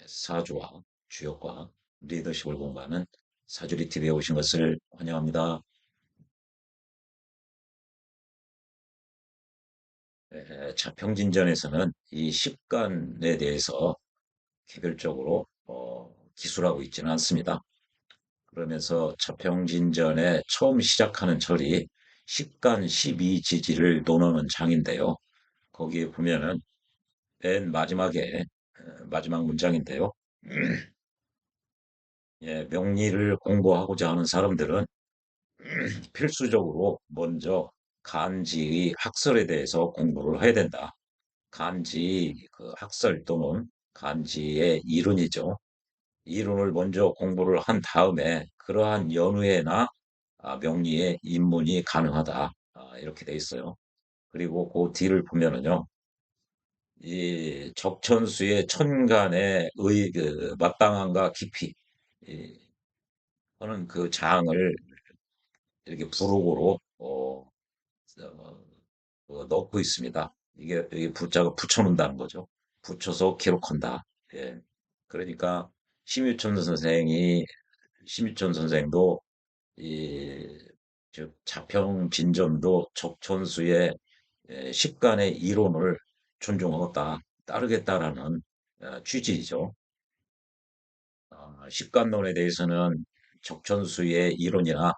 사주와 주역과 리더십을 공부하는 사주리 TV에 오신 것을 환영합니다. 자평진전에서는 이 식간에 대해서 개별적으로 기술하고 있지는 않습니다. 그러면서 자평진전에 처음 시작하는 절이 식간 12지지를 논하는 장인데요. 거기에 보면은 맨 마지막에 마지막 문장인데요. 예, 명리를 공부하고자 하는 사람들은 필수적으로 먼저 간지의 학설에 대해서 공부를 해야 된다. 간지 그 학설 또는 간지의 이론이죠. 이론을 먼저 공부를 한 다음에 그러한 연후에나 명리의 입문이 가능하다. 이렇게 돼 있어요. 그리고 그 뒤를 보면은요. 이 적천수의 천간의 그 마땅함과 깊이 이, 하는 그 장을 이렇게 부록으로 넣고 있습니다. 이게 붙자가 붙여놓는다는 거죠. 붙여서 기록한다. 예. 그러니까 심유천 선생이 심유천 선생도 이 즉 자평진전도 적천수의 식간의 이론을 존중하겠다, 따르겠다라는 취지이죠. 식간론에 대해서는 적천수의 이론이나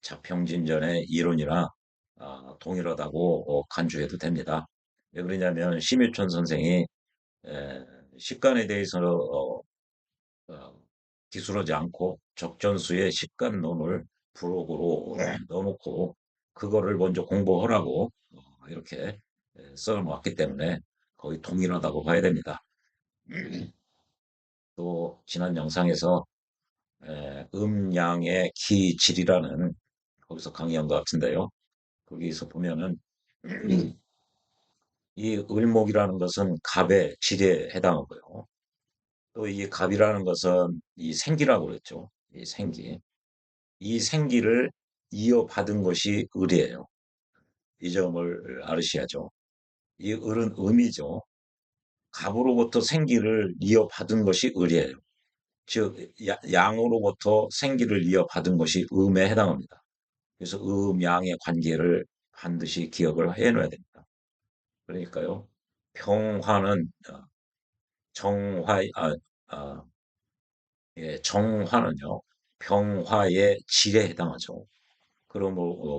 자평진전의 이론이나 동일하다고 간주해도 됩니다. 왜 그러냐면 심유천 선생이 에, 식간에 대해서 어, 기술하지 않고 적전수의 식간론을 부록으로 넣어놓고 그거를 먼저 공부하라고 이렇게 써놓았기 때문에 거의 동일하다고 봐야 됩니다. 또 지난 영상에서 음양의 기질이라는 거기서 강의한 것 같은데요. 거기서 보면은 이 을목이라는 것은 갑의 질에 해당하고요. 또 이 갑이라는 것은 이 생기라고 그랬죠. 이 생기. 이 생기를 이어받은 것이 을이에요. 이 점을 알으셔야죠. 이 을은 음이죠. 갑으로부터 생기를 이어받은 것이 을이에요. 즉 양으로부터 생기를 이어받은 것이 음에 해당합니다. 그래서 음양의 관계를 반드시 기억을 해놓아야 됩니다. 그러니까요. 평화는 정화 아, 예, 정화는요. 병화의 질에 해당하죠.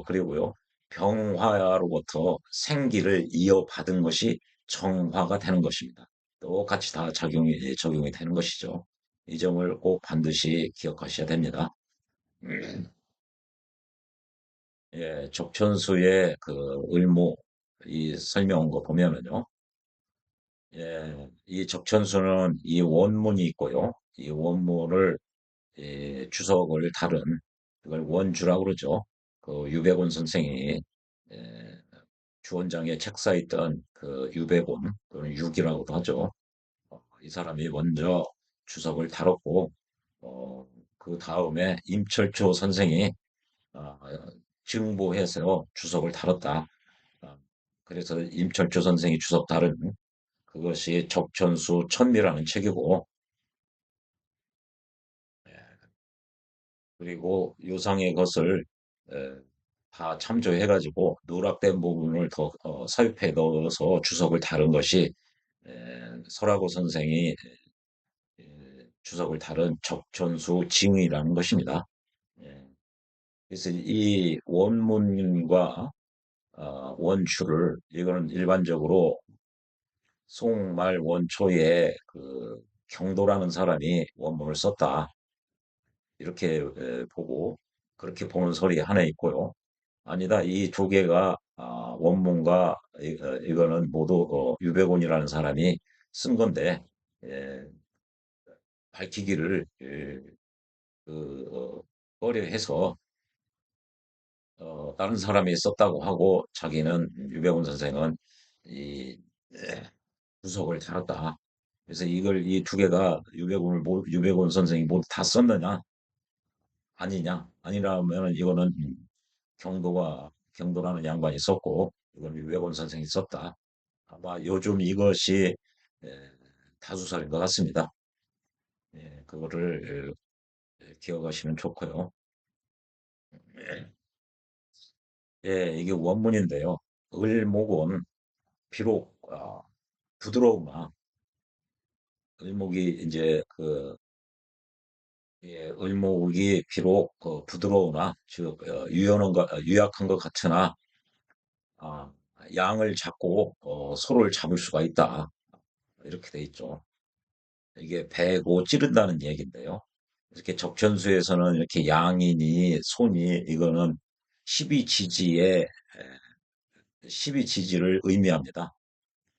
그리고요. 병화로부터 생기를 이어받은 것이 정화가 되는 것입니다. 똑같이 다 적용이 되는 것이죠. 이 점을 꼭 반드시 기억하셔야 됩니다. 예, 적천수의 그 을모 이 설명한 거 보면은요. 예, 이 적천수는 이 원문이 있고요. 이 원문을 주석을 다룬 그걸 원주라고 그러죠. 그 유백원 선생이 예, 주원장에 책사에 있던 그 유백원 또는 유기라고도 하죠. 이 사람이 먼저 주석을 다뤘고 그 다음에 임철초 선생이 어, 증보해서 주석을 다뤘다. 어, 그래서 임철초 선생이 주석 다른 그것이 적천수 천미라는 책이고 예, 그리고 요상의 것을 에, 다 참조해가지고 누락된 부분을 더 삽입해 넣어서 주석을 다룬 것이 설하고 선생이 주석을 다룬 적천수 징의라는 것입니다. 예, 그래서 이 원문과 원추를 이거는 일반적으로 송말 원초에 그 경도라는 사람이 원문을 썼다. 이렇게 보고 그렇게 보는 설이 하나 있고요. 아니다. 이 두 개가 원문과 이거는 모두 유백원이라는 사람이 쓴 건데 예, 밝히기를 꺼려 해서 다른 사람이 썼다고 하고 자기는 유백원 선생은 이 주석을 달았다. 그래서 이걸 이 두 개가 유백원 선생이 모두 다 썼느냐 아니냐 아니라면 이거는 경도라는 양반이 썼고 이건 유백원 선생이 썼다. 아마 요즘 이것이 에, 다수설인 것 같습니다. 예, 그거를 기억하시면 좋고요. 예, 이게 원문인데요. 을목은 비록 부드러우나 을목이 이제 예, 을목이 비록 부드러우나 즉 유약한 것 같으나 아, 양을 잡고 소를 잡을 수가 있다. 이렇게 돼 있죠. 이게 베고 찌른다는 얘기인데요. 이렇게 적천수에서는 이렇게 양이니 소니 이거는 12지지의 12지지를 의미합니다.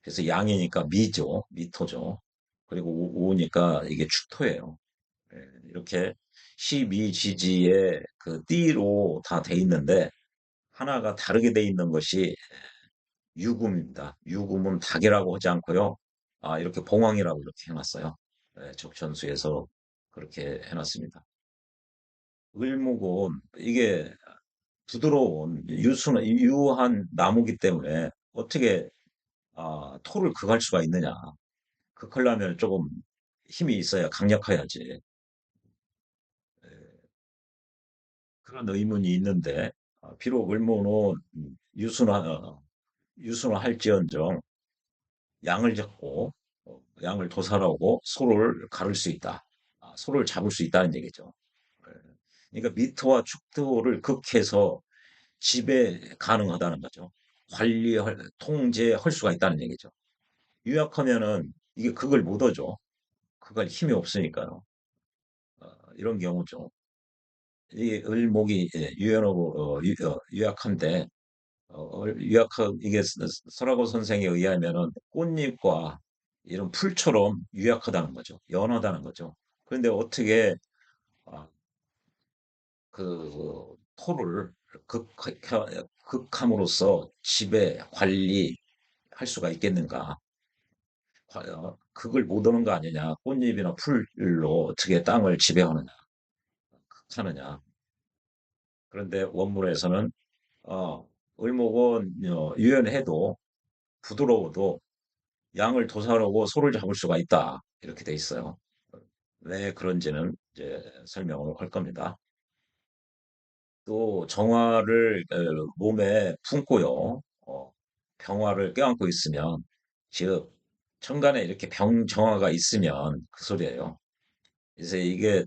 그래서 양이니까 미죠, 미토죠. 그리고 우니까 이게 축토예요. 예, 이렇게 12지지의 그 띠로 다 돼 있는데 하나가 다르게 돼 있는 것이 유금입니다. 유금은 닭이라고 하지 않고요. 이렇게 봉황이라고 이렇게 해놨어요. 예, 적천수에서 그렇게 해놨습니다. 을목은 이게 부드러운 유한 나무기 때문에 어떻게 토를 극할 수가 있느냐. 극하려면 조금 힘이 있어야 강력해야지. 예, 그런 의문이 있는데 비록 을목은 유순할지언정 양을 잡고 양을 도살하고 소를 가를 수 있다. 소를 잡을 수 있다는 얘기죠. 예. 그러니까 미토와 축토를 극해서 지배 가능하다는 거죠. 통제할 수가 있다는 얘기죠. 유약하면은 이게 그걸 못 하죠. 그걸 힘이 없으니까요. 이런 경우죠. 이 을목이 유연하고 유약한데 이게 설하고 선생에 의하면은 꽃잎과 이런 풀처럼 유약하다는 거죠. 연하다는 거죠. 그런데 어떻게 아, 그 토를 극함으로써 지배, 관리할 수가 있겠는가? 과연 그걸 못 하는 거 아니냐? 꽃잎이나 풀로 어떻게 땅을 지배하느냐, 하느냐? 그런데 원문에서는 을목은 유연해도 부드러워도 양을 도살하고 소를 잡을 수가 있다. 이렇게 돼 있어요. 왜 그런지는 이제 설명을 할 겁니다. 또 정화를 몸에 품고요. 병화를 껴안고 있으면 즉 천간에 이렇게 병정화가 있으면 그 소리예요. 그래서 이게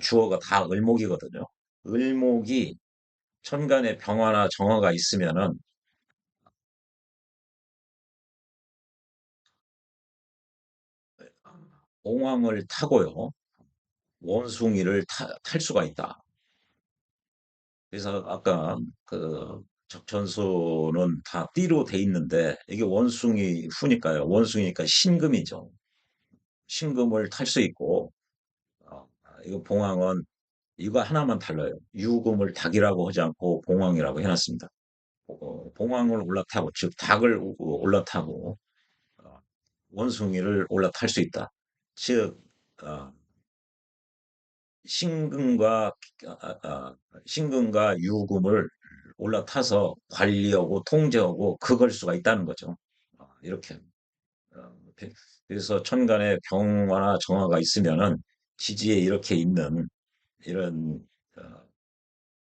주어가 다 을목이거든요. 을목이 천간에 병화나 정화가 있으면은 공황을 타고요. 원숭이를 탈 수가 있다. 그래서 아까 그 적천수는 다 띠로 돼 있는데 이게 원숭이 후니까요. 원숭이니까 신금이죠. 신금을 탈 수 있고 이거 봉황은 이거 하나만 달라요. 유금을 닭이라고 하지 않고 봉황이라고 해놨습니다. 봉황을 올라타고 즉 닭을 올라타고 어, 원숭이를 올라탈 수 있다. 즉 어, 신금과 신금과 유금을 올라타서 관리하고 통제하고 그걸 수가 있다는 거죠. 이렇게 그래서 천간에 병화나 정화가 있으면은 지지에 이렇게 있는 이런 어,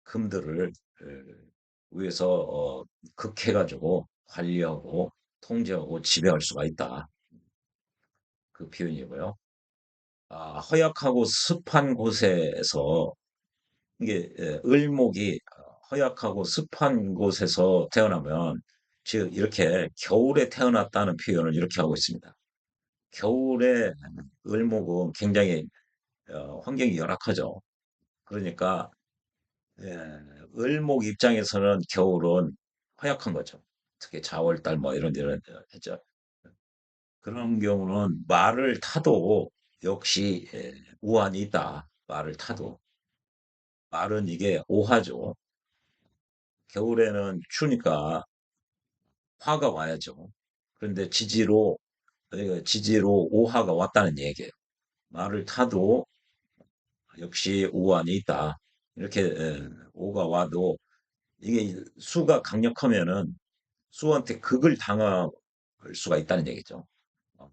금들을 위해서 극해가지고 관리하고 통제하고 지배할 수가 있다. 그 표현이고요. 허약하고 습한 곳에서 이게 을목이 허약하고 습한 곳에서 태어나면 즉 이렇게 겨울에 태어났다는 표현을 이렇게 하고 있습니다. 겨울에 을목은 굉장히 환경이 열악하죠. 그러니까 예, 을목 입장에서는 겨울은 허약한 거죠. 특히 4월달 뭐 이런 했죠. 그런 경우는 말을 타도 역시 우환이 있다. 말을 타도 말은 이게 오하죠. 겨울에는 추우니까 화가 와야죠. 그런데 지지로 오하가 왔다는 얘기예요. 말을 타도 역시 우환이 있다. 이렇게 오가 와도 이게 수가 강력하면은 수한테 극을 당할 수가 있다는 얘기죠. 어,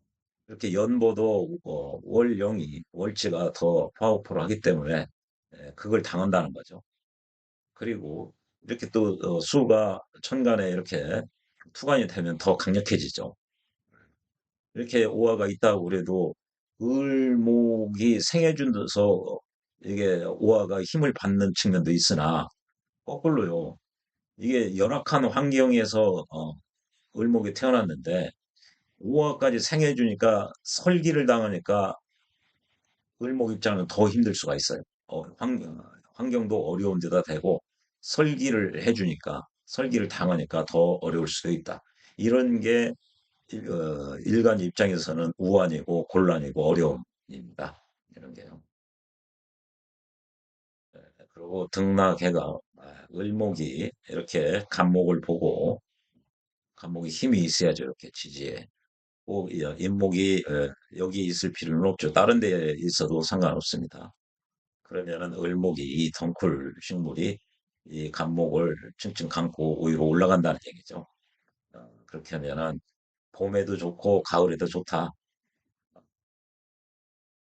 이렇게 연보도 월령이 월치가 더 파워풀하기 때문에 그걸 당한다는 거죠. 그리고 이렇게 또 수가 천간에 이렇게 투간이 되면 더 강력해지죠. 이렇게 오화가 있다고 그래도 을목이 생해준서 이게 오화가 힘을 받는 측면도 있으나 거꾸로요. 이게 열악한 환경에서 을목이 태어났는데 오화까지 생해주니까 설기를 당하니까 을목 입장은 더 힘들 수가 있어요. 환경도 어려운 데다 대고 설기를 해주니까 설기를 당하니까 더 어려울 수도 있다. 이런 게 일간 입장에서는 우환이고 곤란이고 어려움입니다. 이런 게요. 그리고 등락해가 을목이 이렇게 간목을 보고 간목이 힘이 있어야죠. 이렇게 지지에. 꼭 인목이 여기 있을 필요는 없죠. 다른 데에 있어도 상관없습니다. 그러면은 을목이 이 덩쿨 식물이 이 간목을 층층 감고 위로 올라간다는 얘기죠. 그렇게 하면은 봄에도 좋고 가을에도 좋다.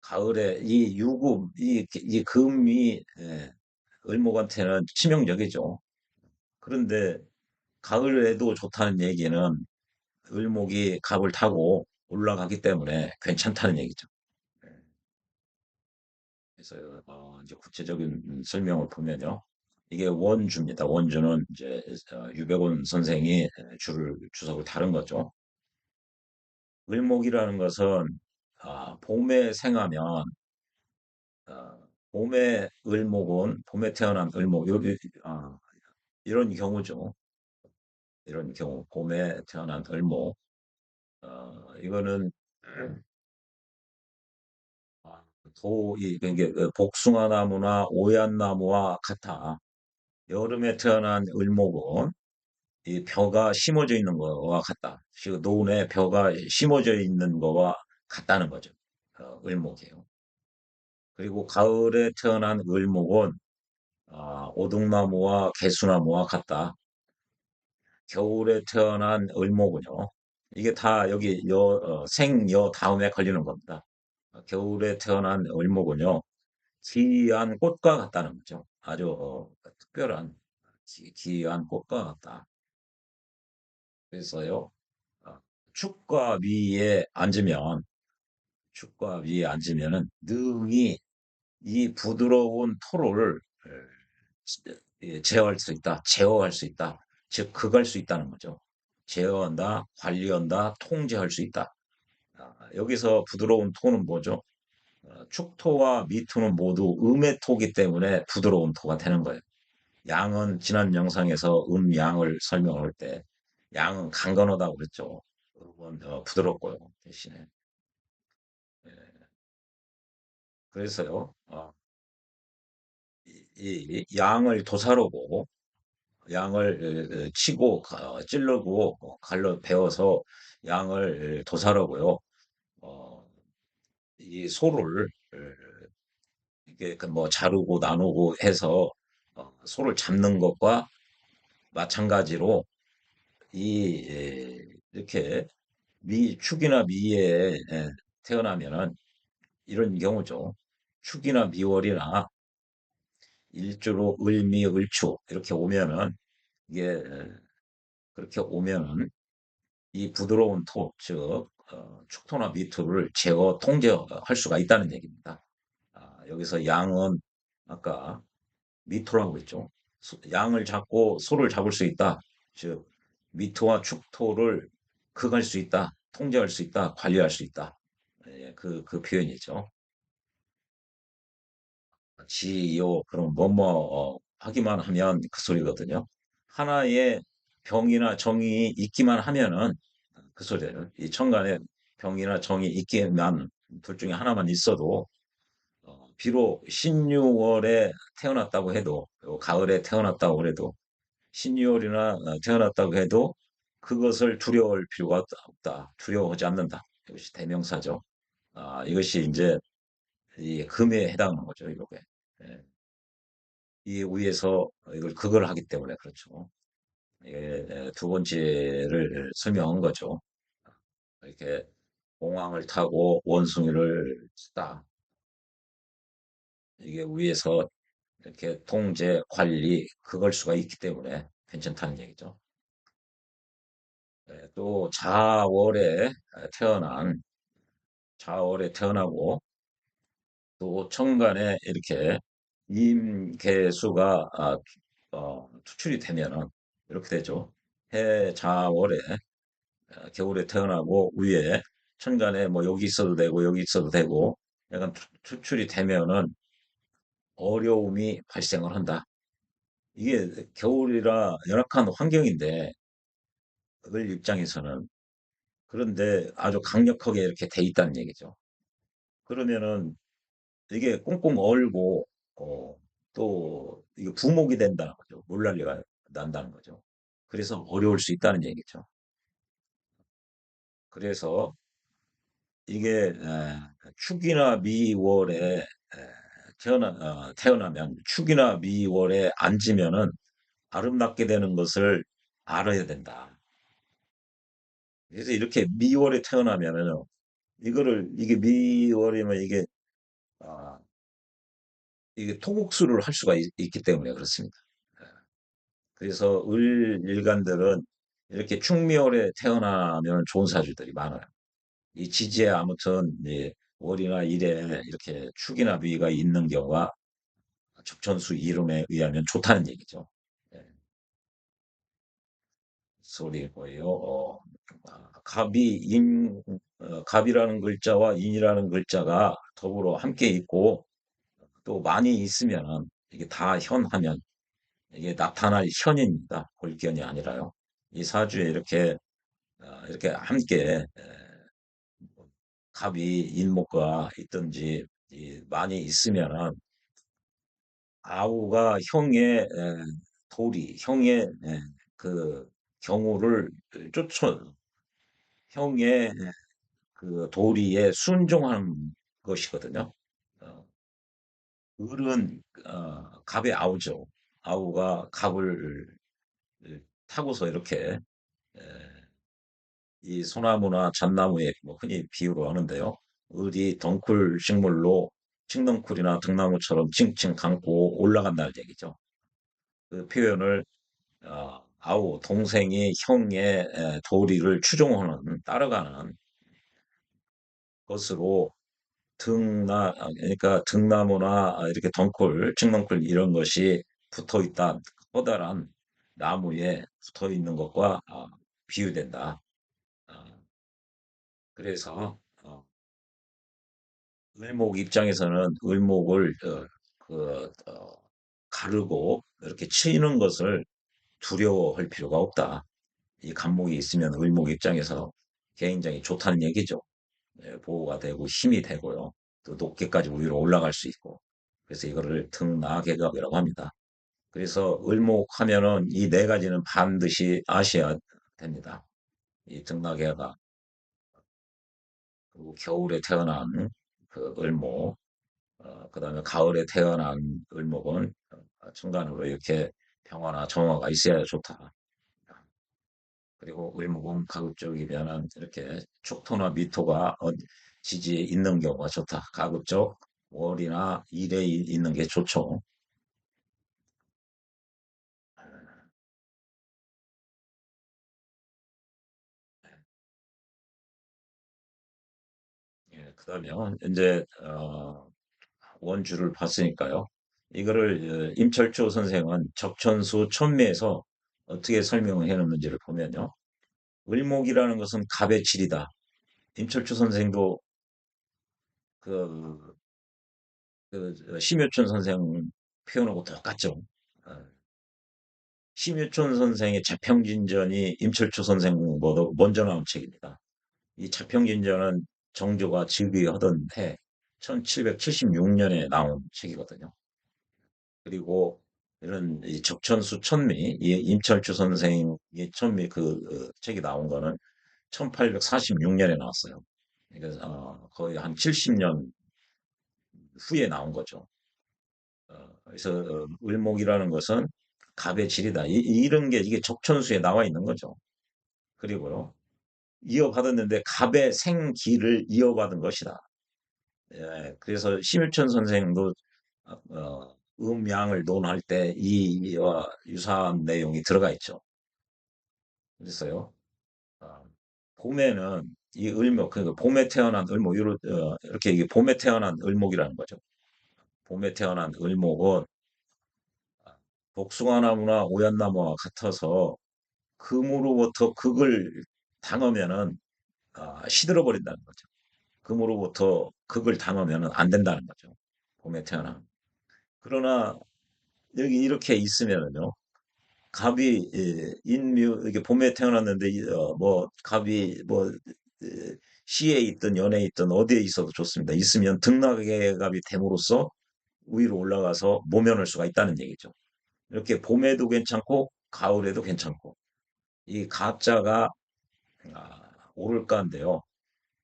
가을에 이 유금, 이 금이 을목한테는 치명적이죠. 그런데 가을에도 좋다는 얘기는 을목이 갑을 타고 올라가기 때문에 괜찮다는 얘기죠. 예, 그래서 이제 구체적인 설명을 보면요. 이게 원주입니다. 원주는 이제 유백원 선생이 주석을 다룬 거죠. 을목이라는 것은 봄에 생하면 봄에 을목은 봄에 태어난 을목 이런 경우죠. 이런 경우 봄에 태어난 을목 이거는 아, 이게 복숭아 나무나 오얏 나무와 같아. 여름에 태어난 을목은 이 벼가 심어져 있는 거와 같다. 지금 노은에 벼가 심어져 있는 거와 같다는 거죠. 을목이에요. 그리고 가을에 태어난 을목은 오동나무와 개수나무와 같다. 겨울에 태어난 을목은요. 이게 다 여기 생여 다음에 걸리는 겁니다. 겨울에 태어난 을목은요. 기이한 꽃과 같다는 거죠. 아주 특별한 기이한 꽃과 같다. 그래서요. 어, 축과 위에 앉으면 축과 위에 앉으면은 능히 이 부드러운 토를 제어할 수 있다. 제어할 수 있다. 즉 극할 수 있다는 거죠. 제어한다, 관리한다, 통제할 수 있다. 여기서 부드러운 토는 뭐죠? 축토와 미토는 모두 음의 토기 때문에 부드러운 토가 되는 거예요. 양은 지난 영상에서 양을 설명할 때 양은 강건하다고 그랬죠. 음은 부드럽고요. 대신에. 예, 그래서요. 이 양을 도사르고 양을 치고 찌르고 갈로 베어서 양을 도사르고요. 어, 이 소를 이게 그뭐 자르고 나누고 해서 소를 잡는 것과 마찬가지로 이렇게 축이나 미에 태어나면은 이런 경우죠. 축이나 미월이나 일주로 을미, 을추 이렇게 오면은 이게 그렇게 오면은 이 부드러운 토, 즉 축토나 미토를 제어 통제할 수가 있다는 얘기입니다. 여기서 양은 아까 미토라고 했죠. 양을 잡고 소를 잡을 수 있다. 즉 미토와 축토를 극할 수 있다, 통제할 수 있다, 관리할 수 있다. 그 표현이죠. 지요, 그럼 하기만 하면 그 소리거든요. 하나의 병이나 정이 있기만 하면은 그 소리예요. 이 천간에 병이나 정이 있기만 둘 중에 하나만 있어도 비록 신유월에 태어났다고 해도 가을에 태어났다고 해도 신유월이나 태어났다고 해도 그것을 두려워할 필요가 없다. 두려워하지 않는다. 이것이 대명사죠. 이것이 이제 이 금에 해당하는 거죠. 이게. 예. 이 위에서 이걸 그걸 하기 때문에 그렇죠. 두 번째를 설명한 거죠. 이렇게 공항을 타고 원숭이를 딱 이게 위에서 이렇게 통제, 관리, 그걸 수가 있기 때문에 괜찮다는 얘기죠. 네, 또 태어난, 자월에 태어나고 또 천간에 이렇게 임계수가 투출이 되면은 이렇게 되죠. 해 자월에 겨울에 태어나고 위에 천간에 뭐 여기 있어도 되고 여기 있어도 되고 약간 투출이 되면은 어려움이 발생을 한다. 이게 겨울이라 열악한 환경인데 을 입장에서는 그런데 아주 강력하게 이렇게 돼 있다는 얘기죠. 그러면은 이게 꽁꽁 얼고 어, 또 이게 부목이 된다는 거죠. 물난리가 난다는 거죠. 그래서 어려울 수 있다는 얘기죠. 그래서 이게 축이나 미월에 태어나면 축이나 미월에 앉으면은 아름답게 되는 것을 알아야 된다. 그래서 이렇게 미월에 태어나면은요, 이게 미월이면 아, 이게 토국수를 할 수가 있기 때문에 그렇습니다. 예. 그래서 일간들은 이렇게 충미월에 태어나면 좋은 사주들이 많아요. 이 지지에 아무튼 월이나 일에 이렇게 축이나 비가 있는 경우가 적천수 이론에 의하면 좋다는 얘기죠. 예, 소리고요. 갑이라는 글자와 인이라는 글자가 더불어 함께 있고 또 많이 있으면은 이게 다 현하면 이게 나타날 현입니다. 골견이 아니라요. 이 사주에 이렇게 함께 갑이 인목과 있든지 많이 있으면은 아우가 형의 그 경우를 쫓아 형의 그 도리에 순종하는 것이거든요. 어, 을은 갑의 아우죠. 아우가 갑을 타고서 이렇게 에, 이 소나무나 잣나무에 뭐 흔히 비유로 하는데요. 을이 덩쿨 식물로 칡덩쿨이나 등나무처럼 칭칭 감고 올라간다는 얘기죠. 그 표현을 아우 동생이 형의 도리를 추종하는 따라가는 것으로 그러니까 등나무나 이렇게 덩쿨, 칡덩쿨 이런 것이 붙어 있다. 커다란 나무에 붙어 있는 것과 비유된다. 아, 그래서 을목 입장에서는 을목을 가르고 이렇게 치는 것을 두려워할 필요가 없다. 이 간목이 있으면 을목 입장에서 굉장히 좋다는 얘기죠. 보호가 되고 힘이 되고요. 또 높게까지 위로 올라갈 수 있고. 그래서 이거를 등나개각이라고 합니다. 그래서 을목하면은 이 네 가지는 반드시 아셔야 됩니다. 이 등나개각 그리고 겨울에 태어난 그 을목, 그다음에 가을에 태어난 을목은 중간으로 이렇게 평화나 정화가 있어야 좋다. 그리고 을목은 가급적이면은 이렇게 축토나 미토가 지지에 있는 경우가 좋다. 가급적 월이나 일에 있는 게 좋죠. 예, 그러면 이제 원주를 봤으니까요. 이거를 임철조 선생은 적천수 천미에서 어떻게 설명을 해놓는지를 보면요. 을목이라는 것은 갑의 질이다. 임철주 선생도 그, 심효춘 선생 표현하고 똑같죠. 어, 심유촌 선생의 자평진전이 임철초 선생보다 먼저 나온 책입니다. 이 자평진전은 정조가 즉위하던 해 1776년에 나온 책이거든요. 그리고 이런 이 적천수 천미, 이 임철주 선생의 천미 책이 나온 거는 1846년에 나왔어요. 그러니까 거의 한 70년 후에 나온 거죠. 그래서 을목이라는 것은 갑의 질이다. 이런 게 이게 적천수에 나와 있는 거죠. 그리고요. 이어받았는데 갑의 생기를 이어받은 것이다. 예, 그래서 심유천 선생도 음양을 논할 때 이와 유사한 내용이 들어가 있죠. 그랬어요. 아, 봄에는 이 을목, 그러니까 봄에 태어난 을목, 이렇게 이게 봄에 태어난 을목이라는 거죠. 봄에 태어난 을목은 복숭아나무나 오얏나무와 같아서 금으로부터 극을 당하면은 시들어 버린다는 거죠. 금으로부터 극을 당하면은 안 된다는 거죠. 봄에 태어나. 그러나 여기 이렇게 있으면은요. 갑이 인묘 이게 봄에 태어났는데 뭐 갑이 뭐 시에 있든 연에 있든 어디에 있어도 좋습니다. 있으면 등락의 갑이 됨으로써 위로 올라가서 모면할 수가 있다는 얘기죠. 이렇게 봄에도 괜찮고 가을에도 괜찮고 이 가짜가 오를까인데요.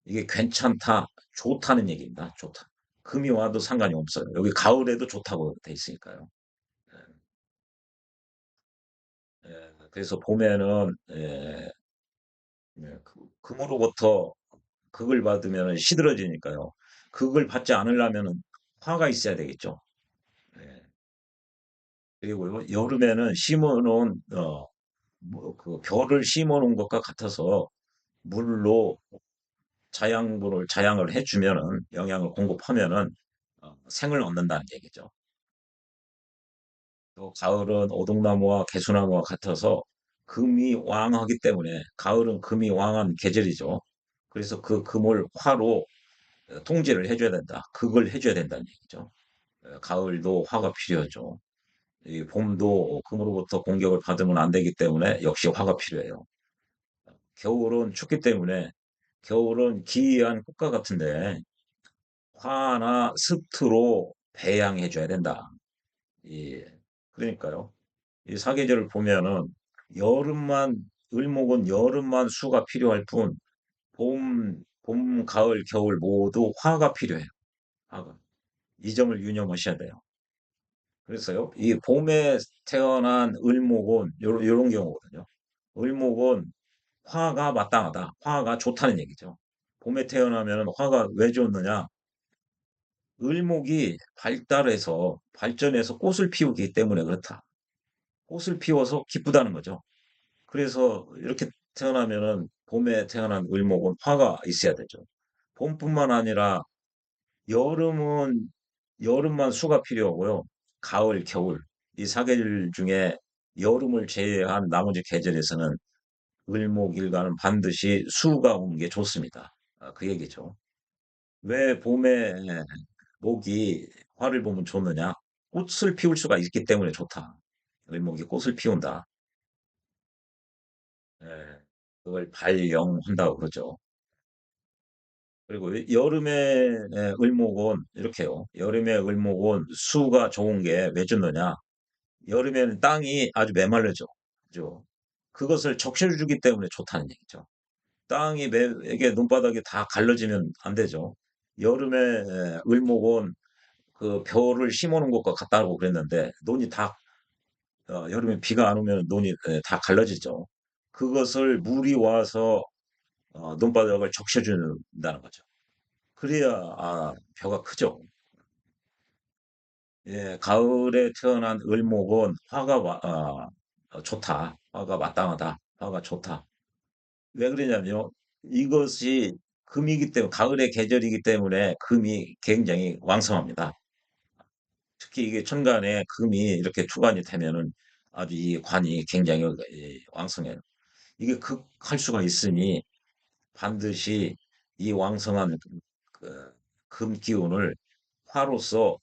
이게 괜찮다, 좋다는 얘기입니다. 좋다. 금이 와도 상관이 없어요. 여기 가을에도 좋다고 돼 있으니까요. 그래서 봄에는 금으로부터 극을 받으면 시들어지니까요. 극을 받지 않으려면 화가 있어야 되겠죠. 예. 그리고 여름에는 심어놓은 그 벼를 심어놓은 것과 같아서 물로 자양을 해주면은 영양을 공급하면은 생을 얻는다는 얘기죠. 또 가을은 오동나무와 개수나무와 같아서 금이 왕하기 때문에 가을은 금이 왕한 계절이죠. 그래서 그 금을 화로 통제를 해줘야 된다. 극을 해줘야 된다는 얘기죠. 가을도 화가 필요하죠. 이 봄도 금으로부터 공격을 받으면 안 되기 때문에 역시 화가 필요해요. 겨울은 춥기 때문에 겨울은 기이한 꽃과 같은데 화나 습투로 배양해줘야 된다. 예. 그러니까요. 이 사계절을 보면은 여름만 을목은 여름만 수가 필요할 뿐 가을, 겨울 모두 화가 필요해요. 화가. 이 점을 유념하셔야 돼요. 그래서요, 이 봄에 태어난 을목은 요런 경우거든요. 을목은 화가 마땅하다. 화가 좋다는 얘기죠. 봄에 태어나면 화가 왜 좋느냐? 을목이 발전해서 꽃을 피우기 때문에 그렇다. 꽃을 피워서 기쁘다는 거죠. 그래서 이렇게 태어나면은 봄에 태어난 을목은 화가 있어야 되죠. 봄뿐만 아니라 여름은 여름만 수가 필요하고요. 가을, 겨울 이 사계절 중에 여름을 제외한 나머지 계절에서는 을목일과는 반드시 수가 오는 게 좋습니다. 그 얘기죠. 왜 봄에 목이 화를 보면 좋느냐? 꽃을 피울 수가 있기 때문에 좋다. 을목이 꽃을 피운다. 예, 그걸 발령한다고 그러죠. 그리고 여름에 을목은 이렇게요. 여름에 을목은 수가 좋은 게 왜 좋느냐? 여름에는 땅이 아주 메말라져. 그죠? 그것을 적셔주기 때문에 좋다는 얘기죠. 이게 눈바닥이 다 갈라지면 안 되죠. 여름에 을목은 그 벼를 심어놓은 것과 같다고 그랬는데 여름에 비가 안 오면 논이 다 갈라지죠. 그것을 물이 와서 눈바닥을 적셔준다는 거죠. 그래야 벼가 크죠. 예, 가을에 태어난 을목은 좋다. 화가 마땅하다. 화가 좋다. 왜 그러냐면요. 이것이 금이기 때문에 가을의 계절이기 때문에 금이 굉장히 왕성합니다. 특히 이게 천간에 금이 이렇게 투관이 되면은 아주 이 관이 굉장히 왕성해요. 이게 극할 수가 있으니 반드시 이 왕성한 금 기운을 화로서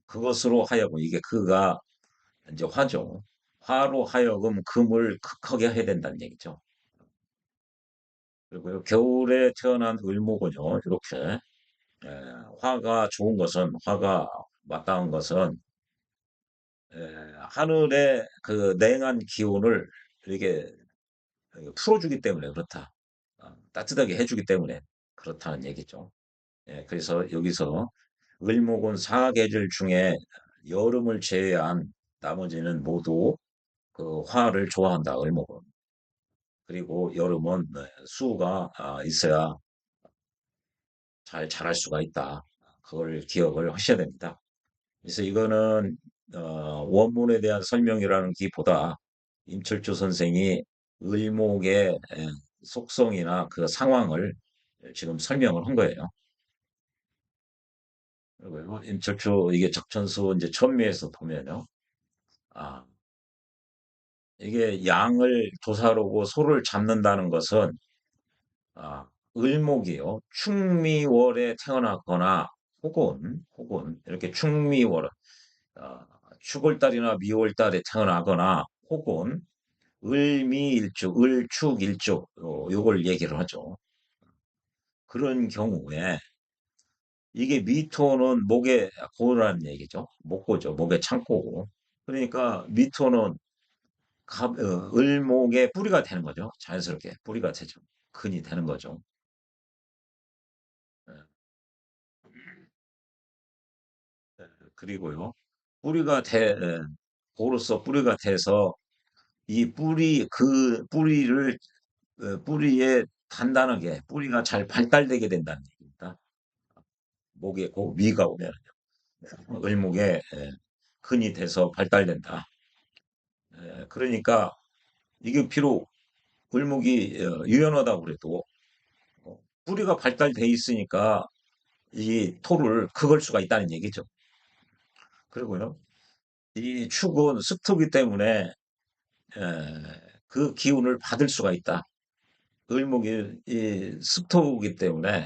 그것으로 하여금 이게 그가 이제 화죠. 화로 하여금 금을 극하게 해야 된다는 얘기죠. 그리고 겨울에 태어난 을목은요, 이렇게 에, 화가 마땅한 것은 하늘의 그 냉한 기운을 이렇게 풀어주기 때문에 그렇다. 따뜻하게 해주기 때문에 그렇다는 얘기죠. 예, 그래서 여기서 을목은 사계절 중에 여름을 제외한 나머지는 모두 그 화를 좋아한다, 을목은. 그리고 여름은 수가 있어야 잘 자랄 수가 있다. 그걸 기억을 하셔야 됩니다. 그래서 이거는 원문에 대한 설명이라는 기보다 임철주 선생이 을목의 속성이나 그 상황을 지금 설명을 한 거예요. 그리고 임철주 이게 적천수 이제 천미에서 보면요. 아, 이게 양을 도사로고 소를 잡는다는 것은 을목이요. 충미월에 태어나거나 혹은 이렇게 충미월, 아, 축월달이나 미월달에 태어나거나 혹은 을미일주, 을축일주 요걸 얘기를 하죠. 그런 경우에 이게 미토는 목에 고라는 얘기죠. 목고죠. 목에 창고고. 그러니까 미토는 을목의 뿌리가 되는 거죠. 자연스럽게 뿌리가 되죠. 근이 되는 거죠. 예, 예, 그리고요. 뿌리가 고로서 뿌리가 돼서 이 뿌리를 뿌리에 단단하게 뿌리가 잘 발달되게 된다는 얘기입니다. 목에 그 위가 오면 을목에 근이 돼서 발달된다. 그러니까 이게 비록 을목이 유연하다고 그래도 뿌리가 발달돼 있으니까 이 토를 긁을 수가 있다는 얘기죠. 그리고요, 이 축은 습토기 때문에 그 기운을 받을 수가 있다. 을목이 이 습토기 때문에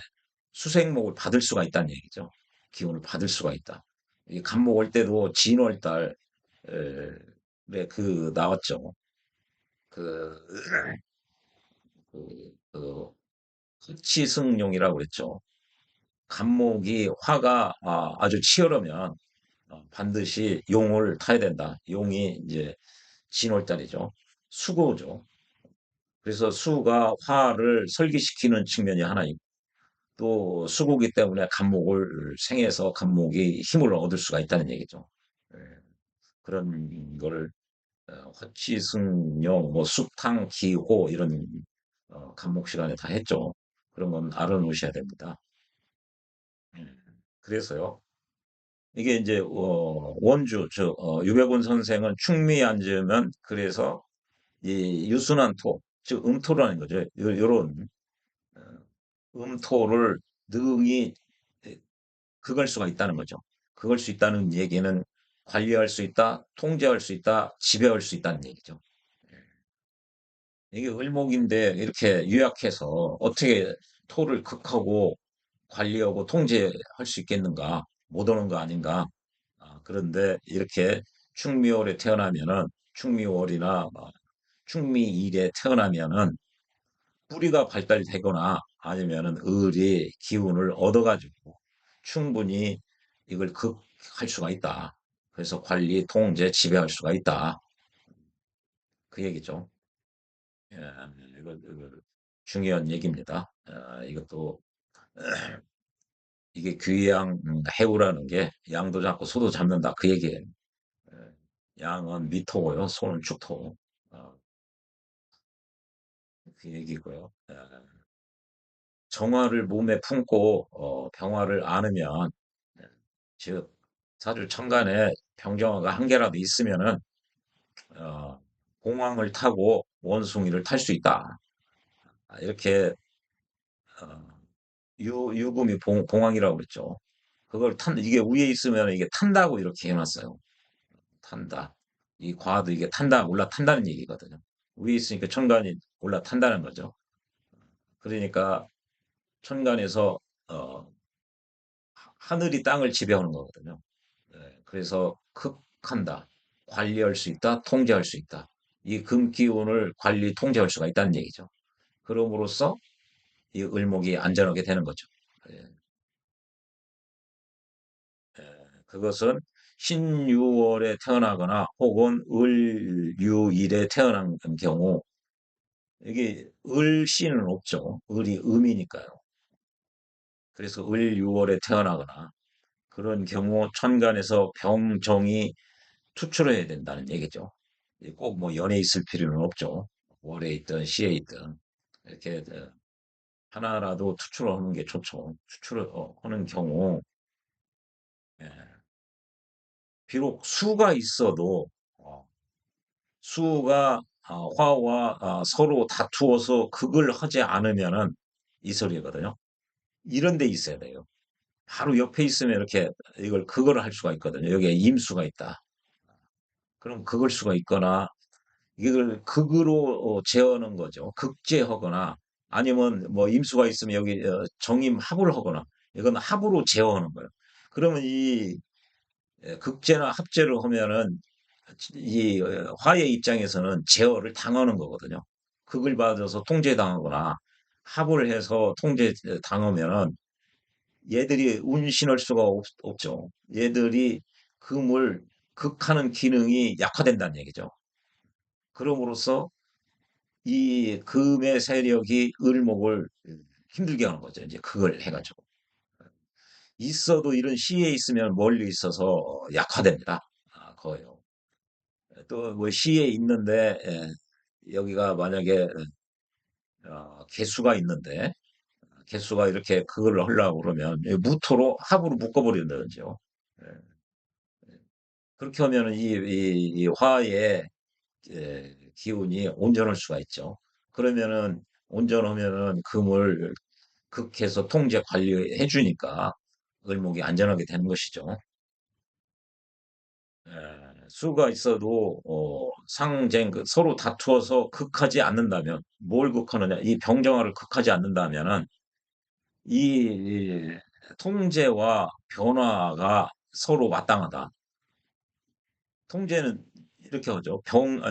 수생목을 받을 수가 있다는 얘기죠. 기운을 받을 수가 있다. 이 간목 올 때도 진월달 그 나왔죠. 그, 그 치승용이라고 그랬죠. 간목이 화가 아주 치열하면 반드시 용을 타야 된다. 용이 이제 진월달이죠. 수고죠. 그래서 수가 화를 설기시키는 측면이 하나 있고 또 수고기 때문에 간목을 생해서 간목이 힘을 얻을 수가 있다는 얘기죠. 예, 그런 거를 화치승용, 뭐 숙탕, 기호 이런 간목 시간에 다 했죠. 그런 건 알아놓으셔야 됩니다. 예, 그래서요. 이게 이제 원주 유백운 선생은 충미 앉으면 그래서 이 유순한 토, 즉 음토라는 거죠. 요런 음토를 능히 그걸 수가 있다는 거죠. 그걸 수 있다는 얘기는 관리할 수 있다, 통제할 수 있다, 지배할 수 있다는 얘기죠. 이게 을목인데 이렇게 유약해서 어떻게 토를 극하고 관리하고 통제할 수 있겠는가? 못 오는 거 아닌가? 그런데 이렇게 충미월에 태어나면은 충미월이나 충미일에 태어나면은 뿌리가 발달되거나 아니면은 을이 기운을 얻어가지고 충분히 이걸 극할 수가 있다. 그래서 관리, 통제, 지배할 수가 있다. 그 얘기죠. 예, 이거 중요한 얘기입니다. 이것도 이게 귀양 해우라는 게 양도 잡고 소도 잡는다 그 얘기예요. 예, 양은 미토고요, 소는 축토. 어, 그 얘기고요. 정화를 몸에 품고 병화를 안으면 즉 사주 천간에 병정화가 한 개라도 있으면은 어, 공황을 타고 원숭이를 탈 수 있다. 이렇게 어, 유금이 봉황이라고 그랬죠. 그걸 이게 위에 있으면 이게 탄다고 이렇게 해놨어요. 탄다. 이 과도 이게 올라탄다는 얘기거든요. 위에 있으니까 천간이 올라탄다는 거죠. 그러니까 천간에서 어, 하늘이 땅을 지배하는 거거든요. 그래서 극한다. 관리할 수 있다. 통제할 수 있다. 이 금기운을 관리, 통제할 수가 있다는 얘기죠. 그럼으로써 이 을목이 안전하게 되는 거죠. 예, 그것은 신유월에 태어나거나 혹은 을유일에 태어난 경우 이게 을씨는 없죠. 을이 음이니까요. 그래서 을유월에 태어나거나 그런 경우 천간에서 병정이 투출해야 된다는 얘기죠. 꼭 뭐 연애 있을 필요는 없죠. 월에 있든 시에 있든 이렇게 하나라도 투출을 하는 게 좋죠. 투출을 하는 경우 예, 비록 수가 있어도 어, 수가 화와 서로 다투어서 극을 하지 않으면은 이 소리거든요. 이런 데 있어야 돼요. 바로 옆에 있으면 이렇게 이걸 극을 할 수가 있거든요. 여기에 임수가 있다. 그럼 극을 수가 있거나 이걸 극으로 재하는 거죠. 극제하거나 아니면 뭐 임수가 있으면 여기 정임 합을 하거나 이건 합으로 제어하는 거예요. 그러면 이 극제나 합제를 하면은 이 화의 입장에서는 제어를 당하는 거거든요. 극을 받아서 통제당하거나 합을 해서 통제당하면은 얘들이 운신할 수가 없죠. 얘들이 금을 극하는 기능이 약화된다는 얘기죠. 그럼으로써 이 금의 세력이 을목을 힘들게 하는 거죠. 이제 그걸 해가지고. 있어도 이런 시에 있으면 멀리 있어서 약화됩니다. 거예요. 또 뭐 시에 있는데 여기가 만약에 개수가 있는데 개수가 이렇게 그걸 하려고 그러면 무토로 합으로 묶어버린다든지요. 예, 그렇게 하면 이 화의 기운이 온전할 수가 있죠. 그러면은 온전하면은 금을 극해서 통제 관리해 주니까 을목이 안전하게 되는 것이죠. 수가 있어도 상쟁 서로 다투어서 극하지 않는다면 뭘 극하느냐? 이 병정화를 극하지 않는다면은 이 통제와 변화가 서로 마땅하다. 통제는 이렇게 하죠.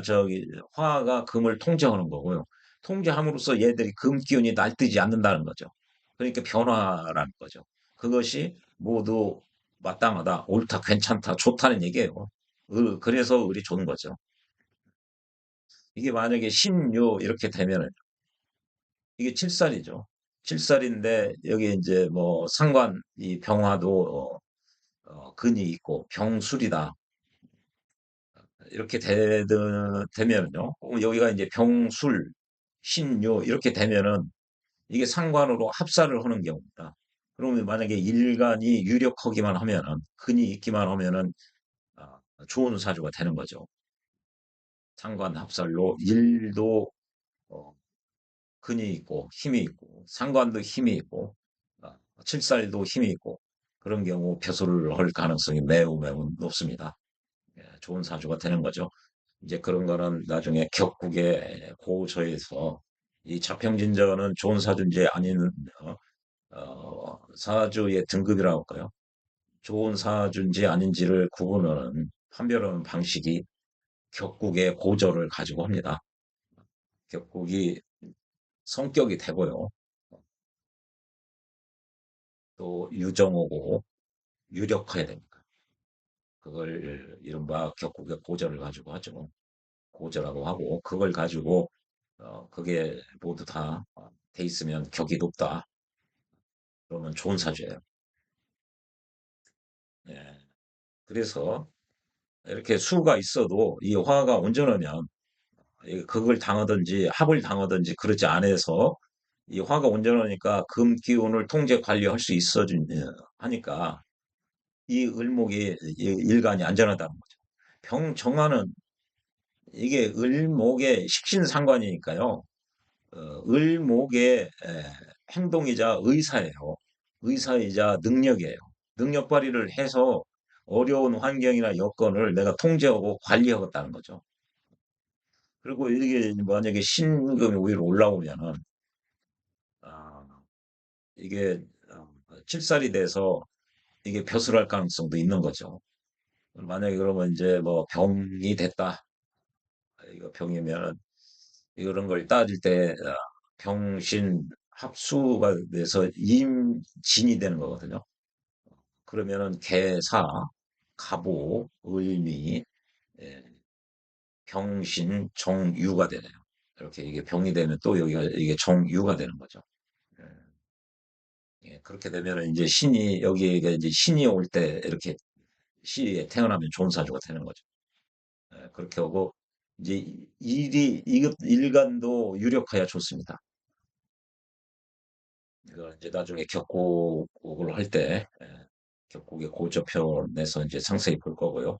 저기 화가 금을 통제하는 거고요. 통제함으로써 얘들이 금 기운이 날뛰지 않는다는 거죠. 그러니까 변화라는 거죠. 그것이 모두 마땅하다, 옳다, 괜찮다, 좋다는 얘기예요. 그래서 을이 좋은 거죠. 이게 만약에 신유 이렇게 되면은 이게 칠살이죠. 칠살인데 여기 이제 뭐 상관 이 병화도 근이 있고 병술이다. 이렇게 되면요. 여기가 이제 병술, 신유 이렇게 되면은 이게 상관으로 합사를 하는 경우입니다. 그러면 만약에 일간이 유력하기만 하면은 근이 있기만 하면은 아, 좋은 사주가 되는 거죠. 상관 합살로 일도 어, 근이 있고 힘이 있고 상관도 힘이 있고 칠살도 힘이 있고 그런 경우 표소를 할 가능성이 매우 매우 높습니다. 예, 좋은 사주가 되는 거죠. 이제 그런 거는 나중에 격국의 고처에서 이 자평진저는 좋은 사주인지 아닌 사주의 등급이라고 할까요? 좋은 사주인지 아닌지를 구분하는 판별하는 방식이 격국의 고저를 가지고 합니다. 격국이 성격이 되고요. 또 유정오고 유력해야 됩니다. 그걸 이른바 격국의 고저를 가지고 하죠. 고저라고 하고 그걸 가지고 그게 모두 다 돼 있으면 격이 높다. 그러면 좋은 사주예요. 예. 그래서 이렇게 수가 있어도 이 화가 온전하면 극을 당하든지 합을 당하든지 그러지 않아서 이 화가 온전하니까 금 기운을 통제 관리할 수 있어 하니까 이 을목이 일간이 안전하다는 거죠. 병정화는 이게 을목의 식신상관이니까요. 을목의 행동이자 의사예요. 의사이자 능력이에요. 능력 발휘를 해서 어려운 환경이나 여건을 내가 통제하고 관리하겠다는 거죠. 그리고 이게 만약에 신금이 위로 올라오면은 아, 이게 칠살이 돼서 이게 벼슬할 가능성도 있는 거죠. 만약에 그러면 이제 뭐 병이 됐다. 이거 병이면 이런 걸 따질 때 병신 합수가 돼서 임진이 되는 거거든요. 그러면은 개사, 갑오, 을미, 예, 병신, 정유가 되네요. 이렇게 이게 병이 되면 또 여기가 이게 정유가 되는 거죠. 예, 예, 그렇게 되면은 이제 신이 여기가 이제 신이 올 때 이렇게 시에 태어나면 좋은 사주가 되는 거죠. 예, 그렇게 하고 이제 일이 이것 일간도 유력해야 좋습니다. 이거 이제 나중에 격곡을 할 때, 격곡의 고저편에서 이제 상세히 볼 거고요.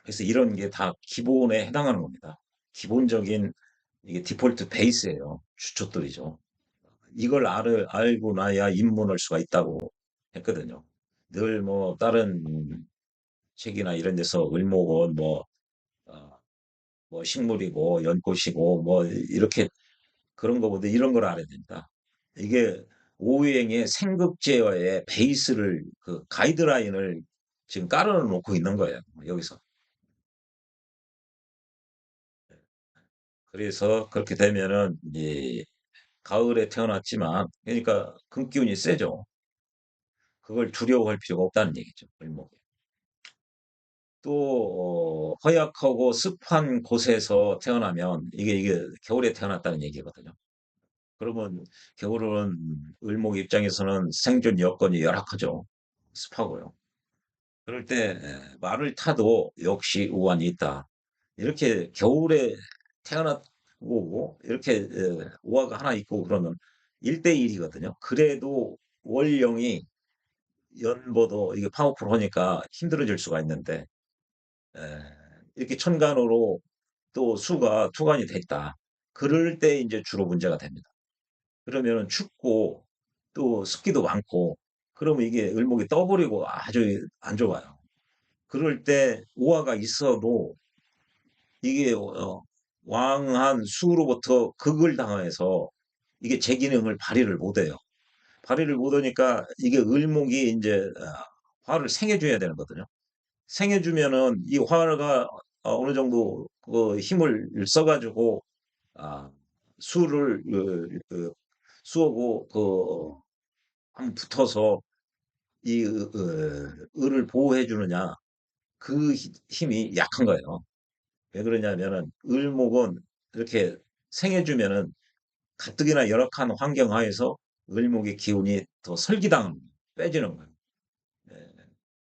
그래서 이런 게 다 기본에 해당하는 겁니다. 기본적인 이게 디폴트 베이스예요. 주초들이죠. 이걸 알고 나야 입문할 수가 있다고 했거든요. 늘 뭐 다른 책이나 이런 데서 을목은 어, 뭐 식물이고 연꽃이고 뭐 이렇게 그런 거보다 이런 걸 알아야 된다. 이게 오유행의 생급제어의 베이스를 그 가이드라인을 지금 깔아 놓고 있는 거예요. 여기서. 그래서 그렇게 되면은 이제 가을에 태어났지만 그러니까 금기운이 세죠. 그걸 두려워할 필요가 없다는 얘기죠. 을목이. 또 허약하고 습한 곳에서 태어나면 이게 겨울에 태어났다는 얘기거든요. 그러면 겨울은 을목 입장에서는 생존 여건이 열악하죠. 습하고요. 그럴 때 말을 타도 역시 우환이 있다. 이렇게 겨울에 태어났고 이렇게 우화가 하나 있고 그러면 1대1이거든요. 그래도 월령이 연보도 이게 파워풀하니까 힘들어질 수가 있는데 에, 이렇게 천간으로 또 수가 투간이 됐다. 그럴 때 이제 주로 문제가 됩니다. 그러면은 춥고 또 습기도 많고 그러면 이게 을목이 떠버리고 아주 안 좋아요. 그럴 때 오화가 있어도 이게 왕한 수로부터 극을 당해서 이게 제 기능을 발휘를 못해요. 발휘를 못하니까 이게 을목이 이제 화를 생해줘야 되는 거거든요. 생해주면은 이 화가 어느 정도 그 힘을 써가지고 아, 수를 수하고 한번 붙어서 이 을을 보호해 주느냐 그 힘이 약한 거예요. 왜 그러냐면은 을목은 이렇게 생해주면은 가뜩이나 열악한 환경 하에서 을목의 기운이 더 설기당 빼지는 거예요. 예.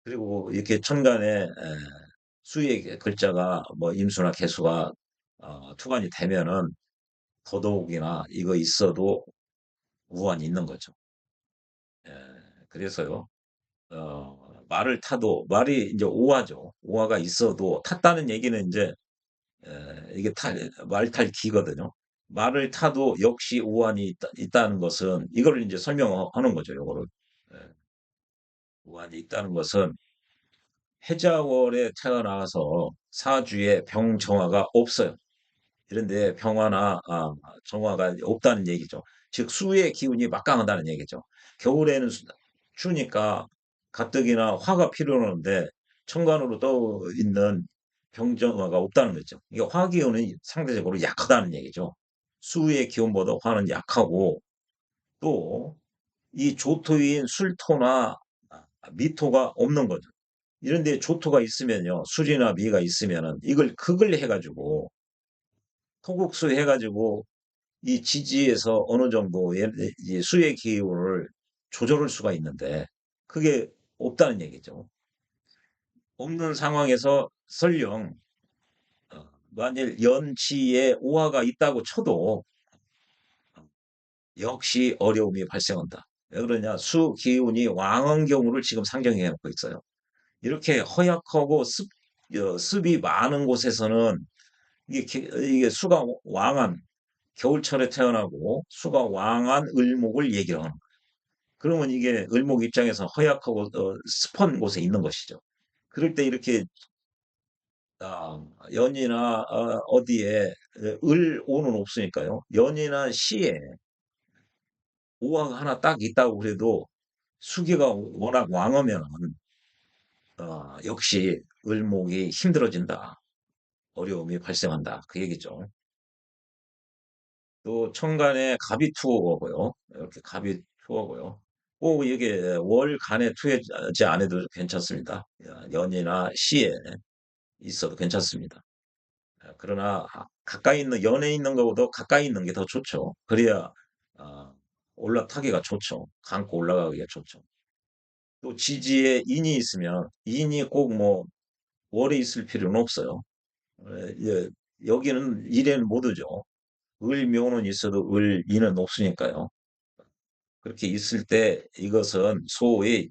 그리고 이렇게 천간에 수의 글자가 뭐 임수나 개수가 투간이 되면은 더더욱이나 이거 있어도 우환이 있는 거죠. 예. 그래서요. 말을 타도 말이 이제 오화죠. 오화가 있어도 탔다는 얘기는 이제 이게 말탈 기거든요. 말을 타도 역시 우환이 있다는 것은 이걸 이제 설명하는 거죠. 요거를 예, 우환이 있다는 것은 해자월에 태어나서 사주에 병정화가 없어요. 이런데 평화나 정화가 없다는 얘기죠. 즉 수의 기운이 막강하다는 얘기죠. 겨울에는 추우니까 가뜩이나 화가 필요한데 천간으로 떠 있는 병정화가 없다는 거죠. 이게 화 기운은 상대적으로 약하다는 얘기죠. 수의 기운보다 화는 약하고 또 이 조토인 술토나 미토가 없는 거죠. 이런데 조토가 있으면요, 술이나 미가 있으면은 이걸 극을 해가지고 토국수 해가지고 이 지지에서 어느 정도의 이 수의 기울을 조절할 수가 있는데 그게 없다는 얘기죠. 없는 상황에서 설령 만일 연치에 오화가 있다고 쳐도 역시 어려움이 발생한다. 왜 그러냐? 수 기운이 왕한 경우를 지금 상정해 놓고 있어요. 이렇게 허약하고 습이 많은 곳에서는 이게 수가 왕한 겨울철에 태어나고 수가 왕한 을목을 얘기를 하는 거예요. 그러면 이게 을목 입장에서 허약하고 습한 곳에 있는 것이죠. 그럴 때 이렇게 연이나 어디에 을오는 없으니까요. 연이나 시에 오화가 하나 딱 있다고 그래도 수기가 워낙 왕하면 역시 을목이 힘들어진다. 어려움이 발생한다. 그 얘기죠. 또 천간에 갑이 투어고요. 이렇게 갑이 투어고요. 꼭 이게 월 간에 투여하지 않아도 괜찮습니다. 연이나 시에 있어도 괜찮습니다. 그러나 가까이 있는 연에 있는 것보다 가까이 있는 게 더 좋죠. 그래야 아, 올라타기가 좋죠. 감고 올라가기가 좋죠. 또 지지에 인이 있으면 인이 꼭 뭐 월에 있을 필요는 없어요. 예, 여기는 일에는 못 오죠. 을묘는 있어도 을이는 없으니까요. 그렇게 있을 때 이것은 소위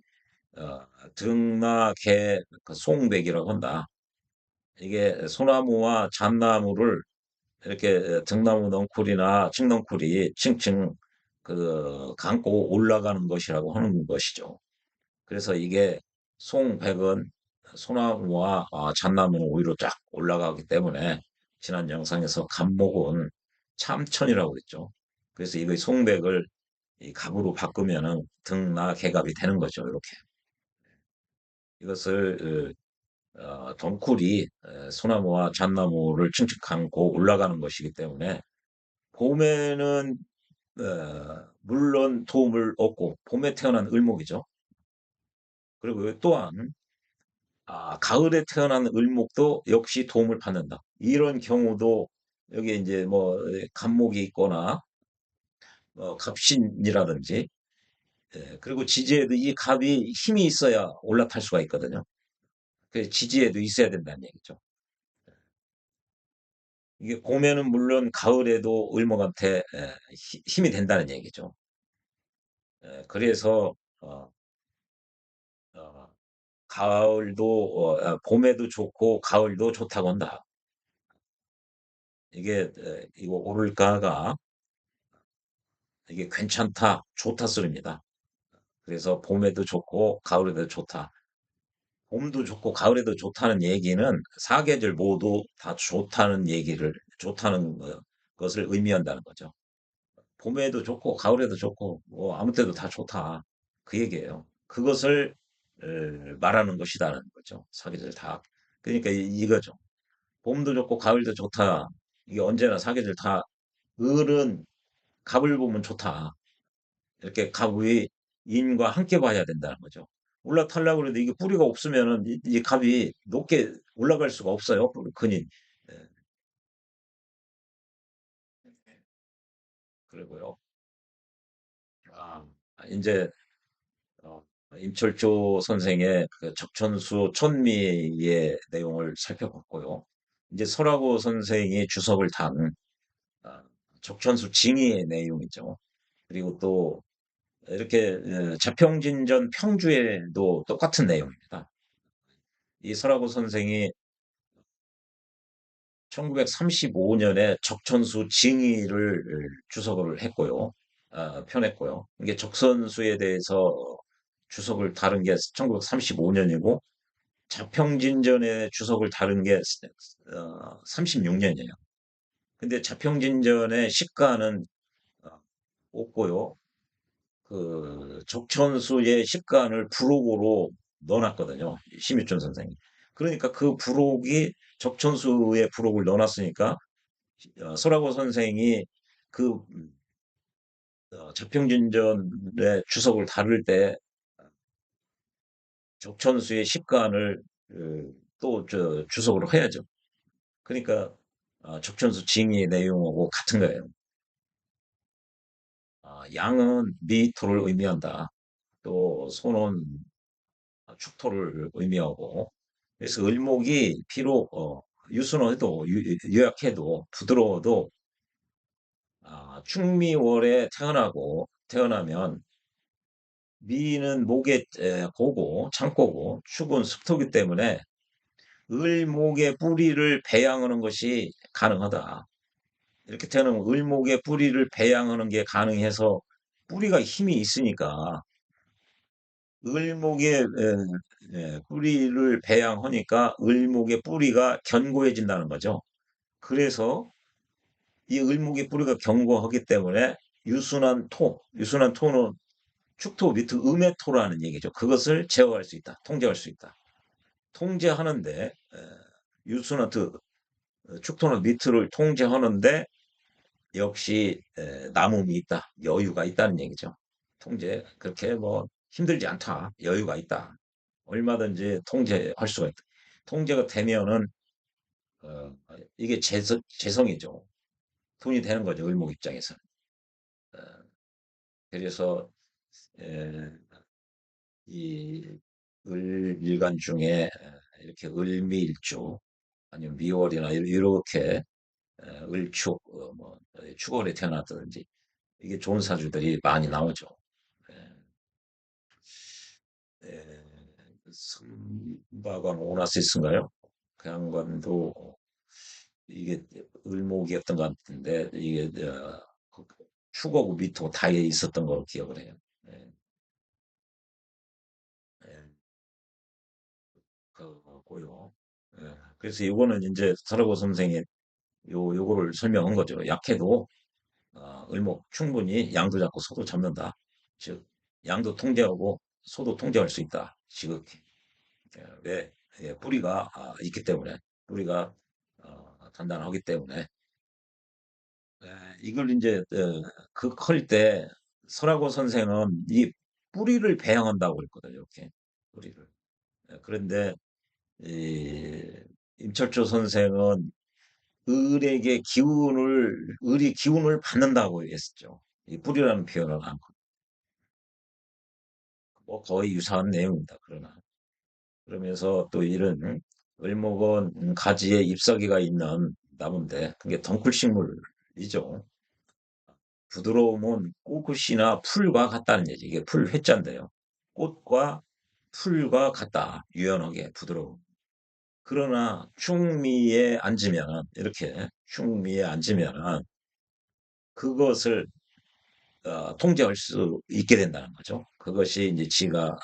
등나개 그 송백이라고 한다. 이게 소나무와 잣나무를 이렇게 등나무 넝쿨이나 칡넝쿨이 층층 감고 올라가는 것이라고 하는 것이죠. 그래서 이게 송백은 소나무와 잣나무는 오히려 쫙 올라가기 때문에 지난 영상에서 갑목은 참천이라고 그랬죠. 그래서 이거 송백을 이 갑으로 바꾸면은 등나 개갑이 되는 거죠. 이렇게 이것을 덩쿨이 소나무와 잣나무를 층층 감고 올라가는 것이기 때문에 봄에는 물론 도움을 얻고 봄에 태어난 을목이죠. 그리고 또한 가을에 태어난 을목도 역시 도움을 받는다. 이런 경우도 여기 이제 뭐 갑목이 있거나 갑신이라든지 그리고 지지에도 이 갑이 힘이 있어야 올라탈 수가 있거든요. 그 지지에도 있어야 된다는 얘기죠. 이게 봄에는 물론 가을에도 을목한테 힘이 된다는 얘기죠. 그래서 어, 어, 봄에도 좋고 가을도 좋다고 한다. 이게 이거 오를가가 이게 괜찮다, 좋다 소리입니다. 그래서 봄에도 좋고 가을에도 좋다. 봄도 좋고 가을에도 좋다는 얘기는 사계절 모두 다 좋다는 것을 의미한다는 거죠. 봄에도 좋고 가을에도 좋고 뭐 아무 때도 다 좋다. 그 얘기예요. 그것을 말하는 것이다는 거죠. 사계절 다. 그러니까 이거죠. 봄도 좋고 가을도 좋다. 이게 언제나 사계절 다 을은 갑을 보면 좋다. 이렇게 갑의 인과 함께 봐야 된다는 거죠. 올라타려고 그래도 이게 뿌리가 없으면은 이 갑이 높게 올라갈 수가 없어요. 근인. 예, 그리고요. 아, 이제 어, 임철조 선생의 그 적천수 천미의 내용을 살펴봤고요. 이제 설하고 선생이 주석을 단 아, 적천수 징의의 내용이죠. 그리고 또 이렇게 자평진전 평주에도 똑같은 내용입니다. 이 설하고 선생이 1935년에 적천수 징의를 주석을 했고요. 펴냈고요. 이게 적선수에 대해서 주석을 다룬 게 1935년이고 자평진전의 주석을 다룬 게 36년이에요. 근데 자평진전의 시가는 어, 없고요. 그 적천수의 식간을 부록으로 넣어놨거든요. 심유준 선생이. 그러니까 그 부록이 적천수의 부록을 넣어놨으니까 설하고 선생이 그 자평진전의 주석을 다룰 때 적천수의 식간을 또 주석으로 해야죠. 그러니까 적천수 징의 내용하고 같은 거예요. 양은 미토를 의미한다. 또 소는 축토를 의미하고 그래서 을목이 비록 유순해도 유약해도 부드러워도 충미월에 태어나면 미는 목에 고고 창고고 축은 습토기 때문에 을목의 뿌리를 배양하는 것이 가능하다. 이렇게 태어나면 을목의 뿌리를 배양하는 게 가능해서 뿌리가 힘이 있으니까 을목의 뿌리를 배양하니까 을목의 뿌리가 견고해진다는 거죠. 그래서 이 을목의 뿌리가 견고하기 때문에 유순한 토는 축토 밑에 음해토라는 얘기죠. 그것을 제어할 수 있다. 통제할 수 있다. 통제하는데 유순한 축토는 밑을 통제하는데 역시 남음이 있다. 여유가 있다는 얘기죠. 그렇게 뭐 힘들지 않다. 여유가 있다. 얼마든지 통제할 수가 있다. 통제가 되면은 어, 이게 재성이죠. 돈이 되는 거죠. 을목 입장에서는. 어, 그래서 에, 이 을일간 중에 이렇게 을미일주 아니면 미월이나 이렇게 을축, 뭐 축월에 태어났다든지 이게 좋은 사주들이 많이 나오죠. 예, 예, 선박왕 오나시스인가요? 그 양반도 이게 을목이었던 것 같은데 이게 축하고 미토 다에 있었던 걸로 기억을 해요. 예, 예, 그거고요. 예, 그래서 이거는 이제 서라고 선생이 요거를 설명한 거죠. 약해도 을목 충분히 양도 잡고 소도 잡는다. 즉 양도 통제하고 소도 통제할 수 있다. 지극히. 왜? 예, 뿌리가 있기 때문에 뿌리가 단단하기 때문에 예, 이걸 이제 그클 때 설하고 선생은 이 뿌리를 배양한다고 그랬거든요. 이렇게 뿌리를. 예, 그런데 이 임철조 선생은 을이 기운을 받는다고 했었죠. 이 뿌리라는 표현을 안, 뭐 거의 유사한 내용입니다. 그러면서 또 이런 을목은 가지에 잎사귀가 있는 나무인데 그게 덩쿨식물이죠. 부드러움은 꽃이나 풀과 같다는 얘기. 이게 풀 회자인데요. 꽃과 풀과 같다. 유연하게 부드러움. 그러나 충미에 앉으면 이렇게 충미에 앉으면 그것을 통제할 수 있게 된다는 거죠. 그것이 이제 지가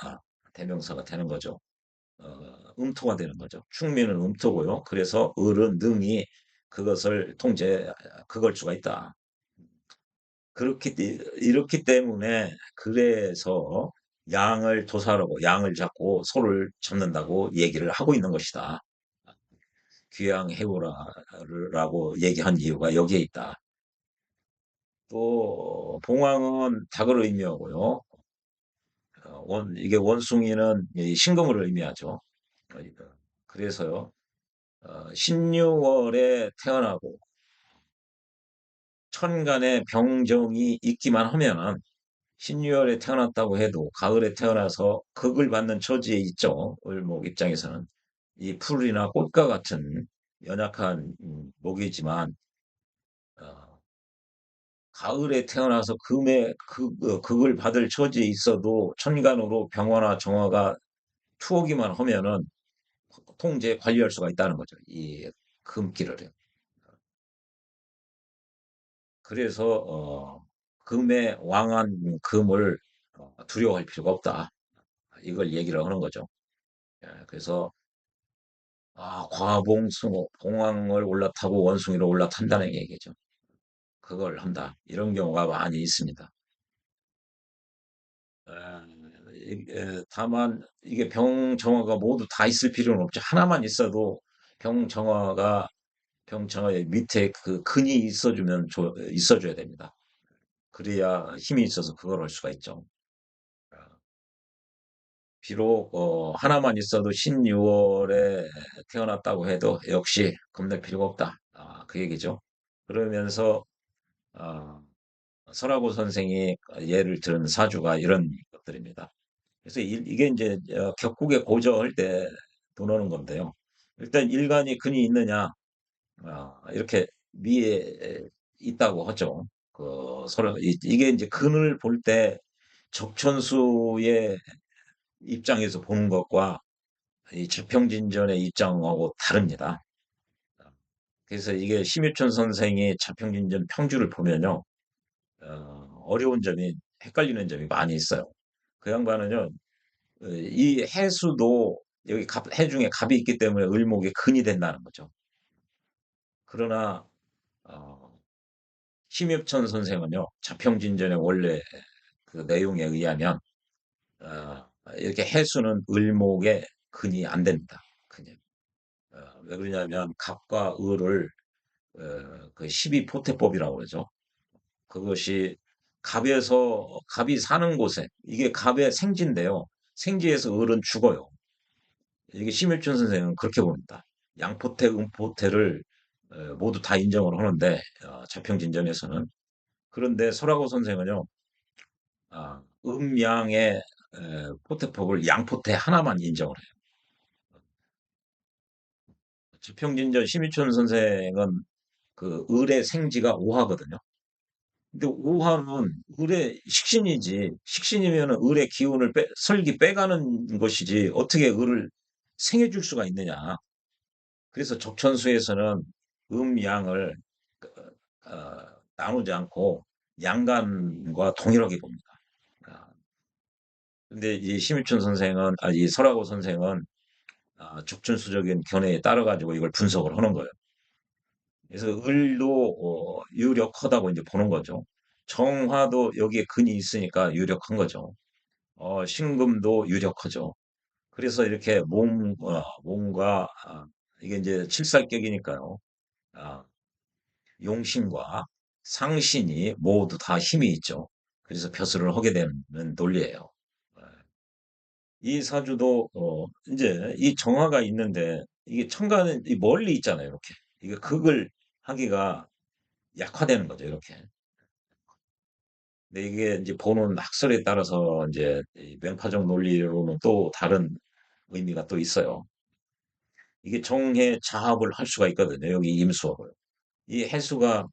대명사가 되는 거죠. 음토가 되는 거죠. 충미는 음토고요. 그래서 을은 능히 그것을 그걸 수가 있다. 이렇기 때문에 그래서 양을 도살하고 양을 잡고 소를 잡는다고 얘기를 하고 있는 것이다. 귀양해고라고 얘기한 이유가 여기에 있다. 또 봉황은 닭을 의미하고요. 이게 원숭이는 이 신금을 의미하죠. 그래서요. 신유월에 태어나고 천간에 병정이 있기만 하면은 신유월에 태어났다고 해도 가을에 태어나서 극을 받는 처지에 있죠. 을목 입장에서는 이 풀이나 꽃과 같은 연약한 목이지만 어, 가을에 태어나서 극을 받을 처지에 있어도 천간으로 병화나 정화가 투오기만 하면은 통제 관리할 수가 있다는 거죠. 이 금기를. 그래서 금의 왕한 금을 두려워할 필요가 없다. 이걸 얘기를 하는 거죠. 예, 그래서 과봉승호, 봉황을 올라타고 원숭이로 올라탄다는 얘기죠. 그걸 한다. 이런 경우가 많이 있습니다. 다만 이게 병정화가 모두 다 있을 필요는 없죠. 하나만 있어도 병정화가 병정화의 밑에 그 근이 있어줘야 됩니다. 그래야 힘이 있어서 그걸 할 수가 있죠. 어, 비록 하나만 있어도 신유월에 태어났다고 해도 역시 겁낼 필요가 없다. 그 얘기죠. 그러면서 아, 설하고 선생이 예를 들은 사주가 이런 것들입니다. 그래서 이게 이제 격국에 고저할 때 도노는 건데요. 일단 일간이 근이 있느냐 이렇게 위에 있다고 하죠. 이게 이제 근을 볼 때 적천수의 입장에서 보는 것과 이 자평진전의 입장하고 다릅니다. 그래서 이게 심유천 선생이 자평진전 평주를 보면요, 어려운 점이 헷갈리는 점이 많이 있어요. 그 양반은요, 이 해수도 여기 해 중에 갑이 있기 때문에 을목이 근이 된다는 거죠. 그러나 어, 심유천 선생은요, 자평진전의 원래 그 내용에 의하면 이렇게 해수는 을목의 근이 안 됩니다. 그냥 왜 그러냐면 갑과 을을 그 12포태법이라고 그러죠. 그것이 갑이 사는 곳에 이게 갑의 생지인데요. 생지에서 을은 죽어요. 이게 심일준 선생은 그렇게 봅니다. 양포태, 음포태를 모두 다 인정을 하는데 자평진전에서는 그런데 설하고 선생은요. 음양의 포태법을 양포태 하나만 인정을 해요. 지평진전 심희춘 선생은 그 을의 생지가 오화거든요. 근데 오화는 을의 식신이지. 식신이면은 을의 기운을 설기 빼가는 것이지. 어떻게 을을 생해줄 수가 있느냐. 그래서 적천수에서는 음양을 나누지 않고 양간과 동일하게 봅니다. 아, 근데 이 심희춘 선생은, 이 설하고 선생은 적천수적인 견해에 따라 가지고 이걸 분석을 하는 거예요. 그래서 을도 유력하다고 이제 보는 거죠. 정화도 여기에 근이 있으니까 유력한 거죠. 신금도 유력하죠. 그래서 이렇게 몸과 이게 이제 칠살격이니까요. 아, 용신과 상신이 모두 다 힘이 있죠. 그래서 벼슬을 하게 되는 논리예요. 예. 이 사주도 이제 이 정화가 있는데 이게 천간은 멀리 있잖아요. 이렇게 이게 극을 하기가 약화되는 거죠. 이렇게. 근데 이게 이제 보는 학설에 따라서 이제 이 명파적 논리로는 또 다른 의미가 또 있어요. 이게 정해 자합을 할 수가 있거든요. 여기 임수업을. 이 해수가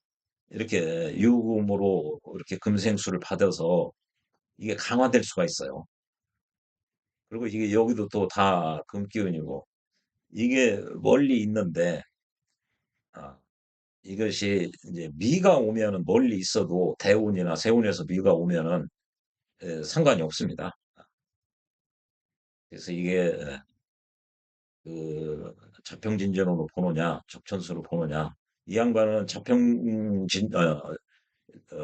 이렇게 유금으로 이렇게 금생수를 받아서 이게 강화될 수가 있어요. 그리고 이게 여기도 또 다 금기운이고 이게 멀리 있는데 아, 이것이 이제 미가 오면은 멀리 있어도 대운이나 세운에서 미가 오면은 상관이 없습니다. 그래서 이게 그 자평진전으로 보느냐, 적천수로 보느냐. 이 양반은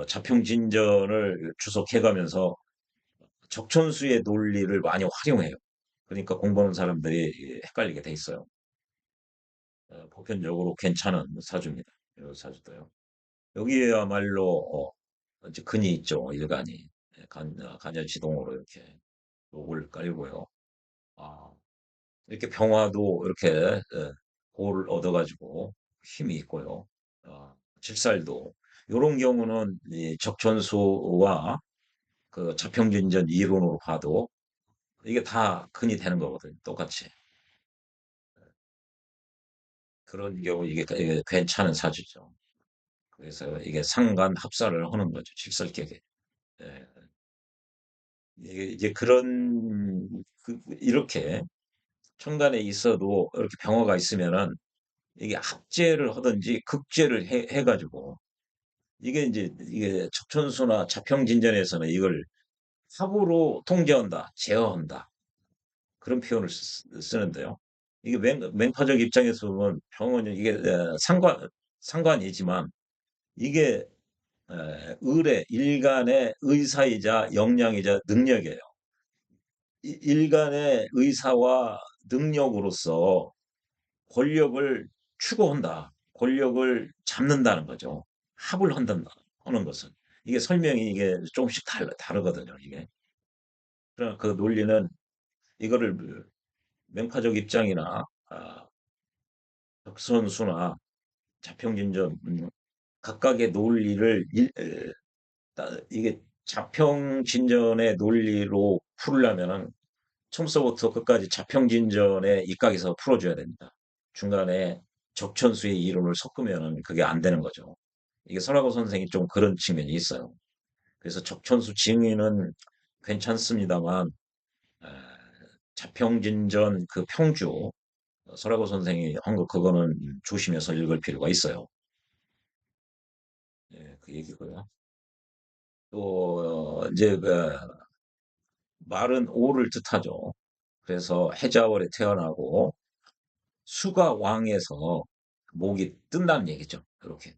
자평진전을 주석해가면서 적천수의 논리를 많이 활용해요. 그러니까 공부하는 사람들이 헷갈리게 돼 있어요. 보편적으로 괜찮은 사주입니다. 이 사주도요. 여기에야말로 이제 근이 있죠. 일간이 간여지동으로 이렇게 목을 깔고요. 아, 이렇게 병화도 이렇게 골을 얻어가지고 힘이 있고요. 질살도 이런 경우는 이 적천수와 그 자평진전 이론으로 봐도 이게 다 근이 되는 거거든요. 똑같이. 그런 경우 이게 괜찮은 사주죠. 그래서 이게 상관 합사를 하는 거죠. 직설격에. 예. 이게 이제 이렇게 천간에 있어도 이렇게 병화가 있으면은 이게 합재를 하든지 극재를 해가지고 이게 적천수나 자평진전에서는 이걸 합으로 통제한다, 제어한다. 그런 표현을 쓰는데요. 이게 맹파적 입장에서 보면 병원이 이게 상관이지만 이게 을의 일간의 의사이자 역량이자 능력이에요. 일간의 의사와 능력으로서 권력을 추구한다. 권력을 잡는다는 거죠. 합을 하는 것은. 이게 설명이 이게 조금씩 다르거든요. 이게. 그러나 그 논리는 이거를 명파적 입장이나 덕선수나 자평진전 각각의 논리를 이게 자평진전의 논리로 풀려면은 처음서부터 끝까지 자평진전의 입각에서 풀어줘야 됩니다. 중간에 적천수의 이론을 섞으면은 그게 안 되는 거죠. 이게 설하고 선생이 좀 그런 측면이 있어요. 그래서 적천수 징의는 괜찮습니다만 에, 자평진전 그 평주 설하고 선생이 한 거 그거는 조심해서 읽을 필요가 있어요. 예, 그 얘기고요. 또 이제 그 말은 오를 뜻하죠. 그래서 해자월에 태어나고 수가 왕에서 목이 뜬다는 얘기죠. 그렇게.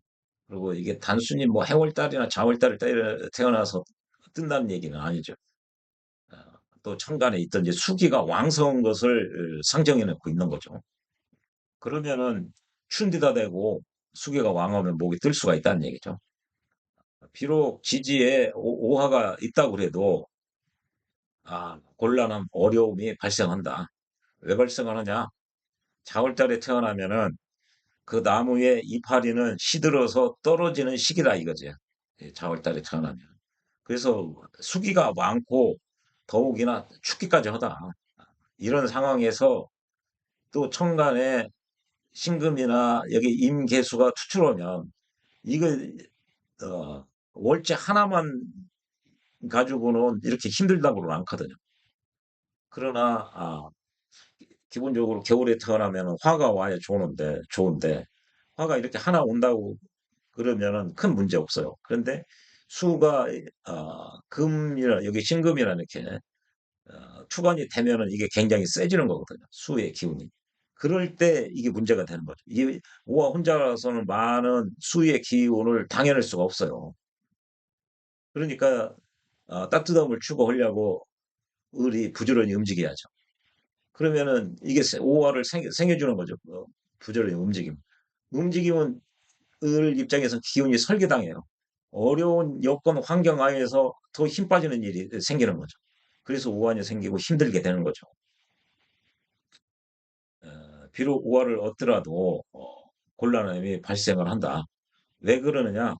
그리고 이게 단순히 뭐 해월달이나 자월달에 태어나서 뜬다는 얘기는 아니죠. 어, 또 천간에 있던 이제 수기가 왕성한 것을 상정해 놓고 있는 거죠. 그러면은 춘디다 되고 수기가 왕하면 목이 뜰 수가 있다는 얘기죠. 비록 지지에 오화가 있다고 해도 곤란한 어려움이 발생한다. 왜 발생하느냐? 자월달에 태어나면은 그 나무의 이파리는 시들어서 떨어지는 시기다 이거지. 예, 자월달에 태어나면. 그래서 수기가 많고 더욱이나 춥기까지 하다. 이런 상황에서 또 천간에 신금이나 여기 임계수가 투출하면 이거 월째 하나만 가지고는 이렇게 힘들다고는 않거든요. 그러나 기본적으로 겨울에 태어나면 화가 와야 좋은데 화가 이렇게 하나 온다고 그러면은 큰 문제 없어요. 그런데 수가 금이나 여기 신금이나 이렇게 투관이 되면은 이게 굉장히 세지는 거거든요. 수의 기운이. 그럴 때 이게 문제가 되는 거죠. 이게 오와 혼자서는 많은 수의 기운을 당해낼 수가 없어요. 그러니까 따뜻함을 추구하려고 을이 부지런히 움직여야죠. 그러면은 이게 오화를 생겨주는 거죠. 부지런히 움직이면 을 입장에서 기운이 설계당해요. 어려운 여건 환경 하에서 더 힘 빠지는 일이 생기는 거죠. 그래서 오한이 생기고 힘들게 되는 거죠. 비록 오화를 얻더라도 곤란함이 발생을 한다. 왜 그러느냐?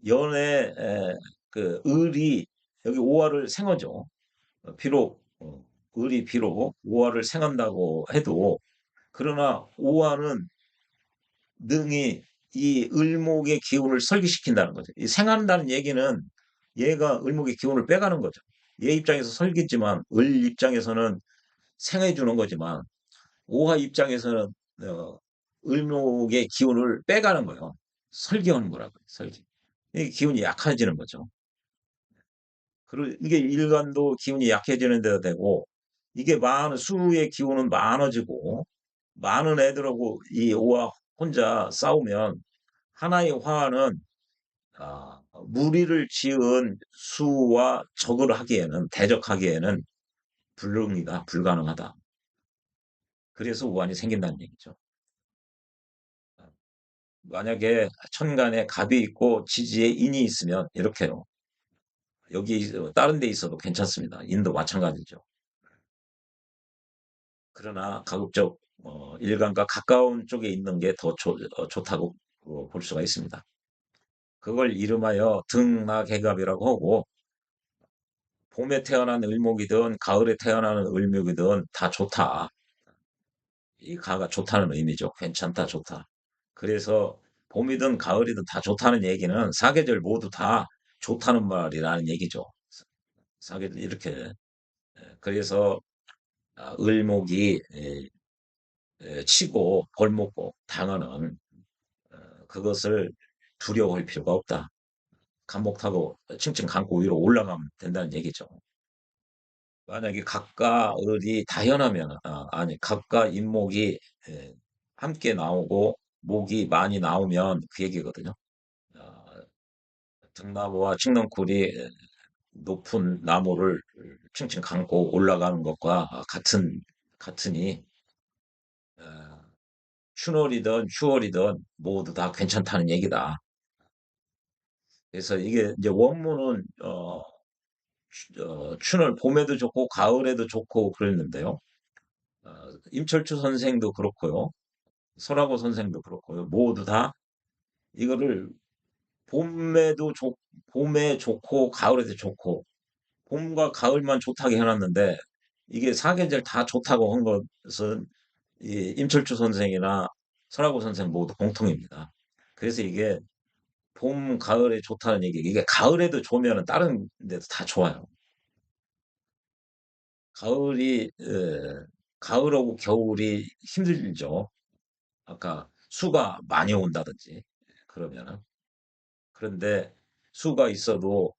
연애 그 을이 여기 오화를 생하죠. 비록 을이 비록 오화를 생한다고 해도 그러나 오화는 능히 이 을목의 기운을 설기시킨다는 거죠. 이 생한다는 얘기는 얘가 을목의 기운을 빼가는 거죠. 얘 입장에서 설기지만 을 입장에서는 생해 주는 거지만 오화 입장에서는 어, 을목의 기운을 빼가는 거예요. 설계하는 거라고요. 설계. 이 기운이 약해지는 거죠. 그리고 이게 일간도 기운이 약해지는 데도 되고 이게 많은 수의 기운은 많아지고 많은 애들하고 이 오와 혼자 싸우면 하나의 화는 무리를 지은 수와 적을 하기에는 대적하기에는 불가능하다. 그래서 우환이 생긴다는 얘기죠. 만약에 천간에 갑이 있고 지지에 인이 있으면 이렇게요. 여기 다른 데 있어도 괜찮습니다. 인도 마찬가지죠. 그러나 가급적 일간과 가까운 쪽에 있는 게 더 좋다고 볼 수가 있습니다. 그걸 이름하여 등락해갑이라고 하고 봄에 태어난 을목이든 가을에 태어나는 을목이든 다 좋다. 이 가가 좋다는 의미죠. 괜찮다, 좋다. 그래서 봄이든 가을이든 다 좋다는 얘기는 사계절 모두 다 좋다는 말이라는 얘기죠. 사계절 이렇게. 그래서 을목이 치고 벌목고 당하는 그것을 두려워할 필요가 없다. 간목 타고 층층 간고 위로 올라가면 된다는 얘기죠. 만약에 갑과 을이 다현하면, 아니, 갑과 임목이 함께 나오고 목이 많이 나오면 그 얘기거든요. 어, 등나무와 칡넝쿨이 높은 나무를 층층 감고 올라가는 것과 같으니, 어, 춘월이든 휴월이든 모두 다 괜찮다는 얘기다. 그래서 이게 이제 원문은, 춘월 봄에도 좋고 가을에도 좋고 그랬는데요. 어, 임철주 선생도 그렇고요. 설하고 선생도 그렇고요. 모두 다 이거를 봄에도 좋, 봄에 좋고 가을에도 좋고 봄과 가을만 좋다고 해놨는데 이게 사계절 다 좋다고 한 것은 이 임철주 선생이나 설하고 선생 모두 공통입니다. 그래서 이게 봄, 가을에 좋다는 얘기, 이게 가을에도 좋으면 다른 데도 다 좋아요. 가을이, 가을하고 겨울이 힘들죠. 아까 수가 많이 온다든지 그러면은. 그런데 수가 있어도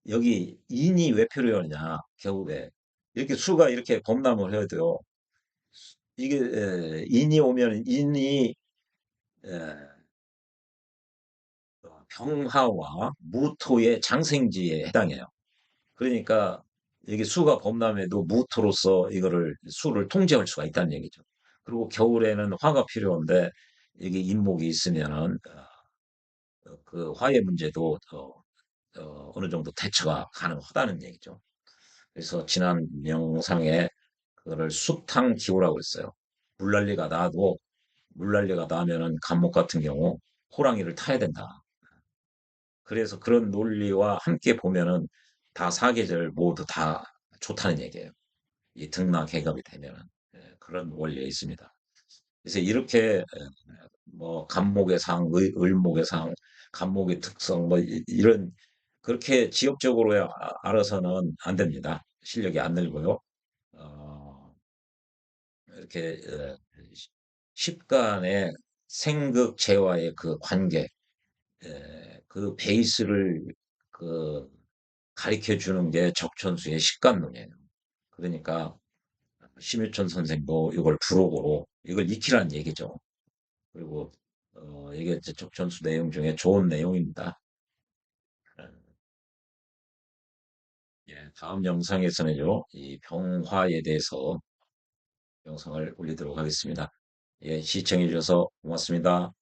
여기 인이 왜 필요하냐, 겨울에. 이렇게 수가 이렇게 범람을 해도요. 이게 인이 오면 인이 에, 병화와 무토의 장생지에 해당해요. 그러니까 여기 수가 범람해도 무토로서 이거를 수를 통제할 수가 있다는 얘기죠. 그리고 겨울에는 화가 필요한데 여기 인목이 있으면은 그 화해 문제도 어느 정도 대처가 가능하다는 얘기죠. 그래서 지난 명상에 그거를 수탕 기호라고 했어요. 물난리가 나도 물난리가 나면은 감목 같은 경우 호랑이를 타야 된다. 그래서 그런 논리와 함께 보면은 다 사계절 모두 다 좋다는 얘기예요. 이 등락 개갑이 되면은 그런 원리에 있습니다. 그래서 이렇게 뭐 간목의 상, 을목의 상, 간목의 특성 뭐 이런 그렇게 지역적으로 알아서는 안 됩니다. 실력이 안 늘고요. 어, 이렇게 십간의 생극재와의 그 관계, 그 베이스를 그 가르쳐 주는 게 적천수의 십간론이에요. 그러니까 심유천 선생도 이걸 부록으로 이걸 익히라는 얘기죠. 그리고 이게 이제 적천수 내용 중에 좋은 내용입니다. 예, 다음 영상에서는요, 이 병화에 대해서 영상을 올리도록 하겠습니다. 예, 시청해 주셔서 고맙습니다.